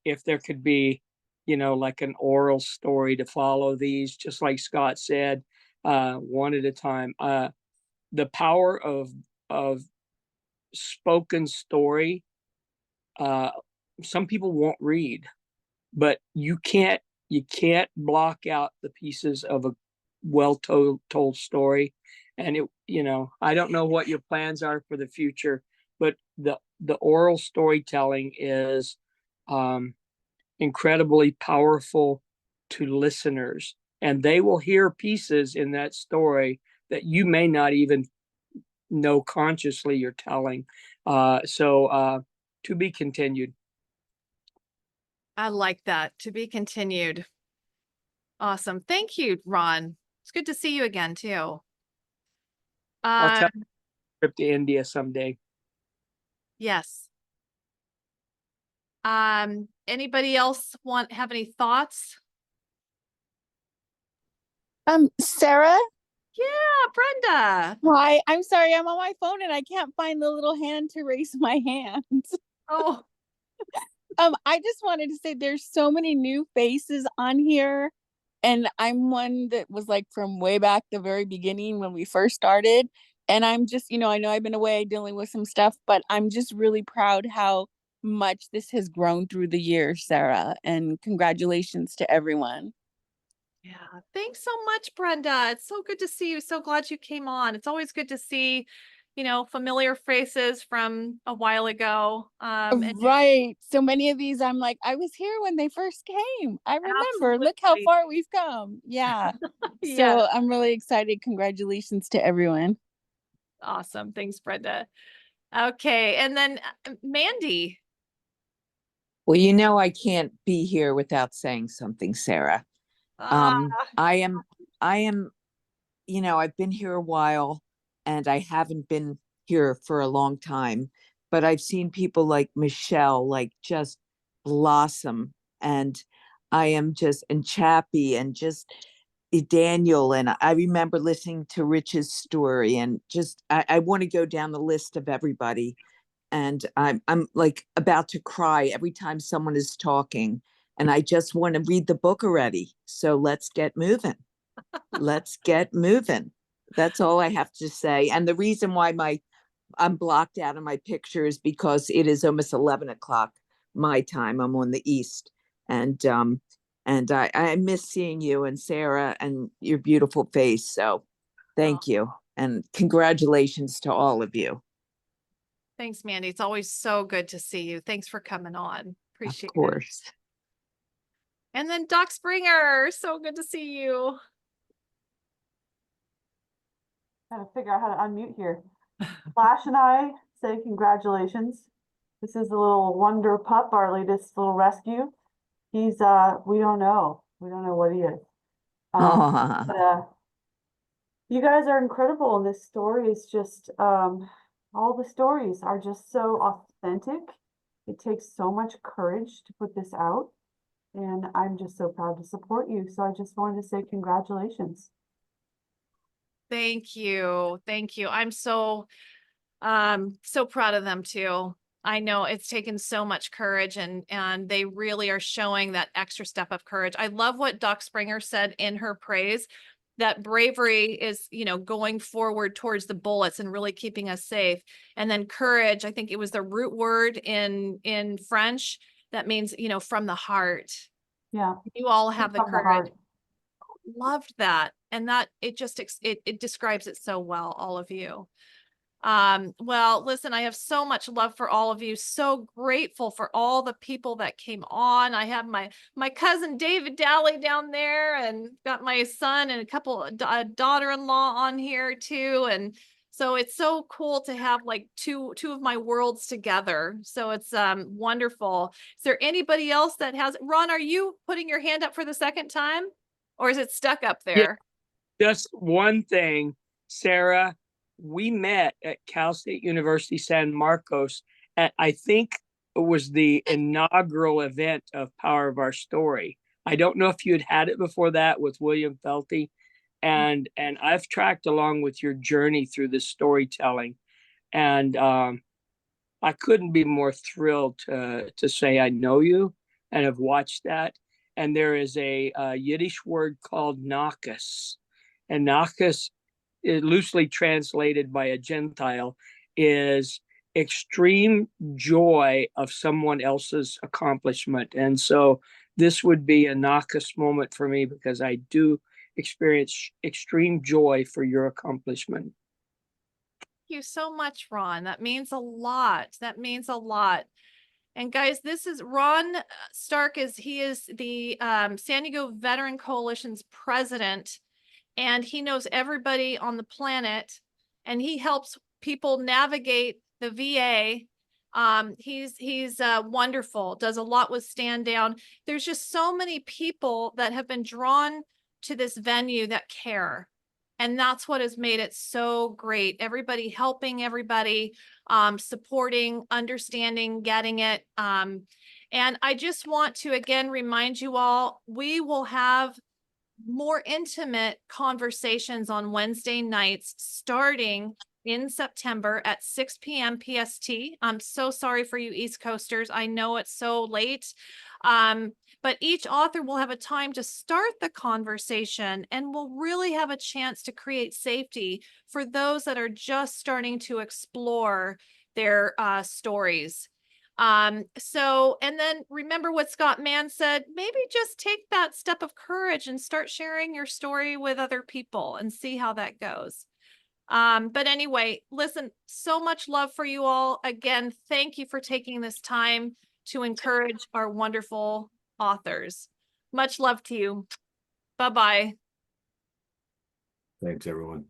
if there could be, like an oral story to follow these, just like Scott said, one at a time. The power of spoken story, some people won't read, but you can't block out the pieces of a told story. And I don't know what your plans are for the future, but the oral storytelling is incredibly powerful to listeners, and they will hear pieces in that story that you may not even know consciously you're telling. So to be continued. I like that. To be continued. Awesome. Thank you, Ron. It's good to see you again too. I'll tell you a trip to India someday. Yes. Anybody else have any thoughts? Sarah? Yeah, Brenda. Hi, I'm sorry, I'm on my phone and I can't find the little hand to raise my hand. Oh. I just wanted to say there's so many new faces on here, and I'm one that was like from way back the very beginning when we first started. And I'm just, I know I've been away dealing with some stuff, but I'm just really proud how much this has grown through the years, Sarah, and congratulations to everyone. Yeah, thanks so much, Brenda. It's so good to see you. So glad you came on. It's always good to see, familiar faces from a while ago. Right. So many of these, I'm like, I was here when they first came. I remember. Look how far we've come. Yeah. Yeah. So I'm really excited. Congratulations to everyone. Awesome. Thanks, Brenda. Okay. And then Mandy. Well, I can't be here without saying something, Sarah. I am, I've been here a while and I haven't been here for a long time, but I've seen people like Michelle, like just blossom, and and Chappie and just Daniel. And I remember listening to Rich's story, and just, I want to go down the list of everybody. And I'm like about to cry every time someone is talking. And I just want to read the book already. So let's get moving. Let's get moving. That's all I have to say. And the reason why I'm blocked out of my picture is because it is almost 11 o'clock my time. I'm on the East. And I miss seeing you and Sarah and your beautiful face. So thank you. And congratulations to all of you. Thanks, Mandy. It's always so good to see you. Thanks for coming on. Appreciate it. Of course. And then Doc Springer, so good to see you. Trying to figure out how to unmute here. Flash and I say congratulations. This is a little wonder pup, our latest little rescue. He's we don't know what he is. You guys are incredible, and this story is just all the stories are just so authentic. It takes so much courage to put this out, and I'm just so proud to support you. So I just wanted to say congratulations. Thank you. Thank you. I'm so proud of them too. I know it's taken so much courage, and they really are showing that extra step of courage. I love what Doc Springer said in her praise, that bravery is, you know, going forward towards the bullets and really keeping us safe. And then courage, I think it was the root word in French that means, you know, from the heart. Yeah. You all have the From the courage. heart. Loved that. And that it just it describes it so well, all of you. Well, listen, I have so much love for all of you. So grateful for all the people that came on. I have my cousin David Dally down there, and got my son and a couple daughter-in-law on here too. And so it's so cool to have like two of my worlds together. So it's wonderful. Is there anybody else that has, Ron, are you putting your hand up for the second time, or is it stuck up there? Yeah, just one thing, Sarah. We met at Cal State University San Marcos at, I think it was the inaugural event of Power of Our Story. I don't know if you had it before that with William Felty, and I've tracked along with your journey through this storytelling, and I couldn't be more thrilled to say I know you and have watched that. And there is a Yiddish word called nakas, and nakas, loosely translated by a Gentile, is extreme joy of someone else's accomplishment. And so this would be a nakas moment for me, because I do experience extreme joy for your accomplishment. Thank you so much, Ron. That means a lot. That means a lot. And guys, this is Ron Stark. He is the San Diego Veteran Coalition's president, and he knows everybody on the planet, and he helps people navigate the VA. He's wonderful, does a lot with Stand Down. There's just so many people that have been drawn to this venue that care. And that's what has made it so great. Everybody helping everybody, supporting, understanding, getting it. And I just want to again remind you all, we will have more intimate conversations on Wednesday nights starting in September at 6 p.m. PST. I'm so sorry for you East Coasters. I know it's so late. But each author will have a time to start the conversation, and will really have a chance to create safety for those that are just starting to explore their stories. And then remember what Scott Mann said, maybe just take that step of courage and start sharing your story with other people and see how that goes. But anyway, listen, so much love for you all. Again, thank you for taking this time to encourage our wonderful authors. Much love to you. Bye-bye. Thanks, everyone.